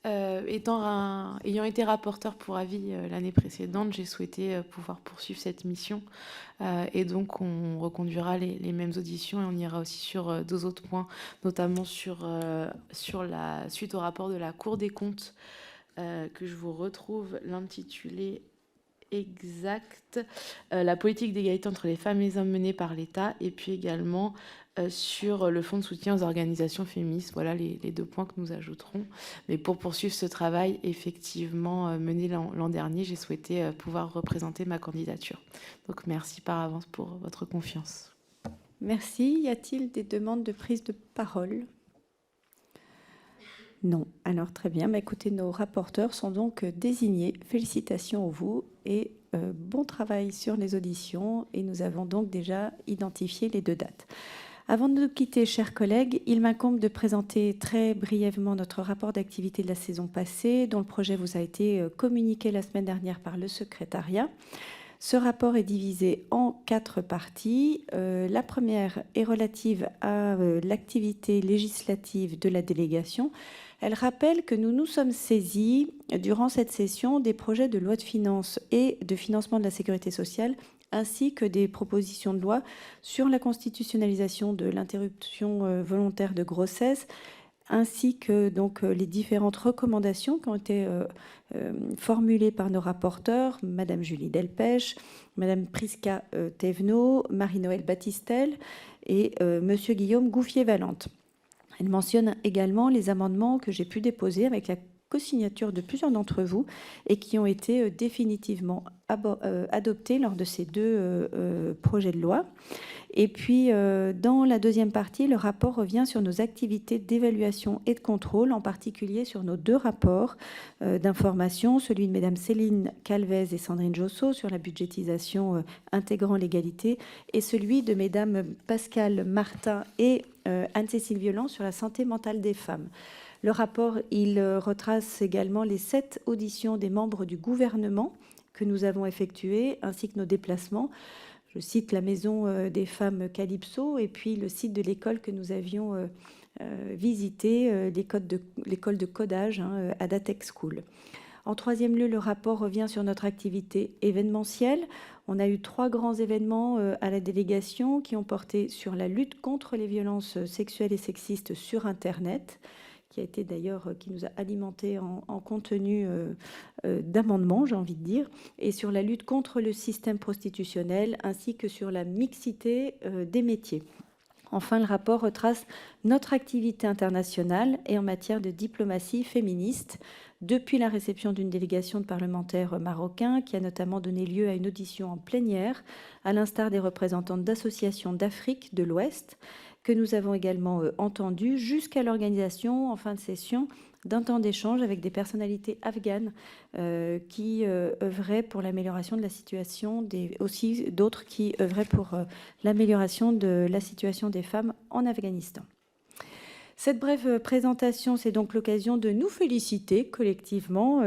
Ayant été rapporteur pour avis l'année précédente, j'ai souhaité pouvoir poursuivre cette mission, et donc on reconduira les mêmes auditions, et on ira aussi sur 2 autres points, notamment sur la suite au rapport de la Cour des comptes, que je vous retrouve l'intitulé exact, la politique d'égalité entre les femmes et les hommes menée par l'État, et puis également sur le fonds de soutien aux organisations féministes. Voilà les 2 points que nous ajouterons. Mais pour poursuivre ce travail effectivement mené l'an dernier, j'ai souhaité pouvoir représenter ma candidature. Donc merci par avance pour votre confiance. Merci. Y a-t-il des demandes de prise de parole ? Non. Alors très bien. Écoutez, nos rapporteurs sont donc désignés. Félicitations à vous et bon travail sur les auditions. Et nous avons donc déjà identifié les 2 dates. Avant de nous quitter, chers collègues, il m'incombe de présenter très brièvement notre rapport d'activité de la saison passée, dont le projet vous a été communiqué la semaine dernière par le secrétariat. Ce rapport est divisé en 4 parties. La première est relative à l'activité législative de la délégation. Elle rappelle que nous nous sommes saisis durant cette session des projets de loi de finances et de financement de la sécurité sociale, ainsi que des propositions de loi sur la constitutionnalisation de l'interruption volontaire de grossesse, ainsi que donc les différentes recommandations qui ont été formulées par nos rapporteurs, Madame Julie Delpech, Madame Prisca Thévenot, Marie-Noëlle Battistel et Monsieur Guillaume Gouffier-Valente. Elle mentionne également les amendements que j'ai pu déposer avec la co-signature de plusieurs d'entre vous et qui ont été définitivement adoptés lors de ces 2 projets de loi. Et puis, dans la deuxième partie, le rapport revient sur nos activités d'évaluation et de contrôle, en particulier sur nos 2 rapports d'information, celui de Mesdames Céline Calvez et Sandrine Josso sur la budgétisation intégrant l'égalité, et celui de Mesdames Pascale Martin et Anne-Cécile Violent sur la santé mentale des femmes. Le rapport, il retrace également les 7 auditions des membres du gouvernement que nous avons effectuées, ainsi que nos déplacements. Je cite la maison des femmes Calypso et puis le site de l'école que nous avions visité, l'école de codage à Datec School. En troisième lieu, le rapport revient sur notre activité événementielle. On a eu 3 grands événements à la délégation qui ont porté sur la lutte contre les violences sexuelles et sexistes sur Internet, qui a été d'ailleurs, qui nous a alimenté en contenu d'amendements, j'ai envie de dire, et sur la lutte contre le système prostitutionnel, ainsi que sur la mixité des métiers. Enfin, le rapport retrace notre activité internationale et en matière de diplomatie féministe, depuis la réception d'une délégation de parlementaires marocains qui a notamment donné lieu à une audition en plénière, à l'instar des représentantes d'associations d'Afrique de l'Ouest, que nous avons également entendues, jusqu'à l'organisation en fin de session d'un temps d'échange avec des personnalités afghanes qui œuvraient pour l'amélioration de la situation, aussi d'autres qui œuvraient pour l'amélioration de la situation des femmes en Afghanistan. Cette brève présentation, c'est donc l'occasion de nous féliciter collectivement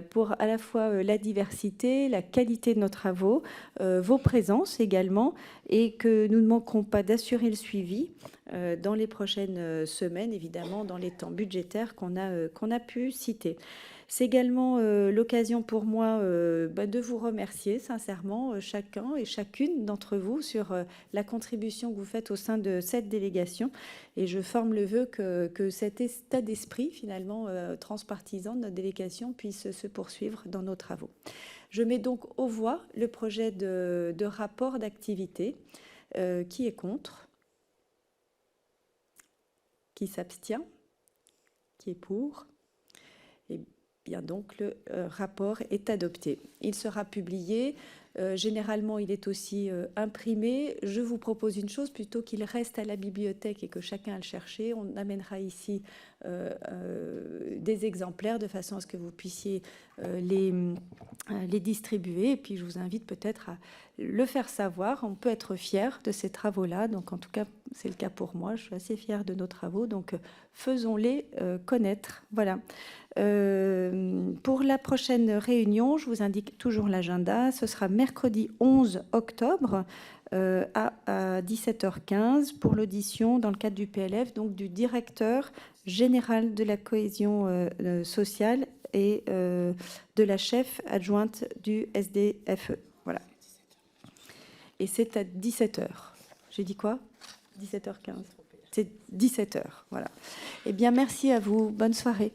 pour à la fois la diversité, la qualité de nos travaux, vos présences également, et que nous ne manquerons pas d'assurer le suivi dans les prochaines semaines, évidemment dans les temps budgétaires qu'on a pu citer. C'est également l'occasion pour moi de vous remercier sincèrement chacun et chacune d'entre vous sur la contribution que vous faites au sein de cette délégation. Et je forme le vœu que cet état d'esprit finalement transpartisan de notre délégation puisse se poursuivre dans nos travaux. Je mets donc aux voix le projet de rapport d'activité. Qui est contre? Qui s'abstient? Qui est pour? Et bien donc le rapport est adopté. Il sera publié. Généralement, il est aussi imprimé. Je vous propose une chose, plutôt qu'il reste à la bibliothèque et que chacun le chercher, on amènera ici des exemplaires de façon à ce que vous puissiez les distribuer. Et puis, je vous invite peut-être à le faire savoir. On peut être fier de ces travaux-là. Donc, en tout cas, c'est le cas pour moi. Je suis assez fière de nos travaux. Donc, faisons-les connaître. Voilà. Pour la prochaine réunion, je vous indique toujours l'agenda. Ce sera mercredi 11 octobre à 17h15 pour l'audition dans le cadre du PLF, donc du directeur général de la cohésion sociale et de la chef adjointe du SDFE. Voilà. Et c'est à 17h. J'ai dit quoi? 17h15. C'est 17h. Voilà. Eh bien, merci à vous. Bonne soirée.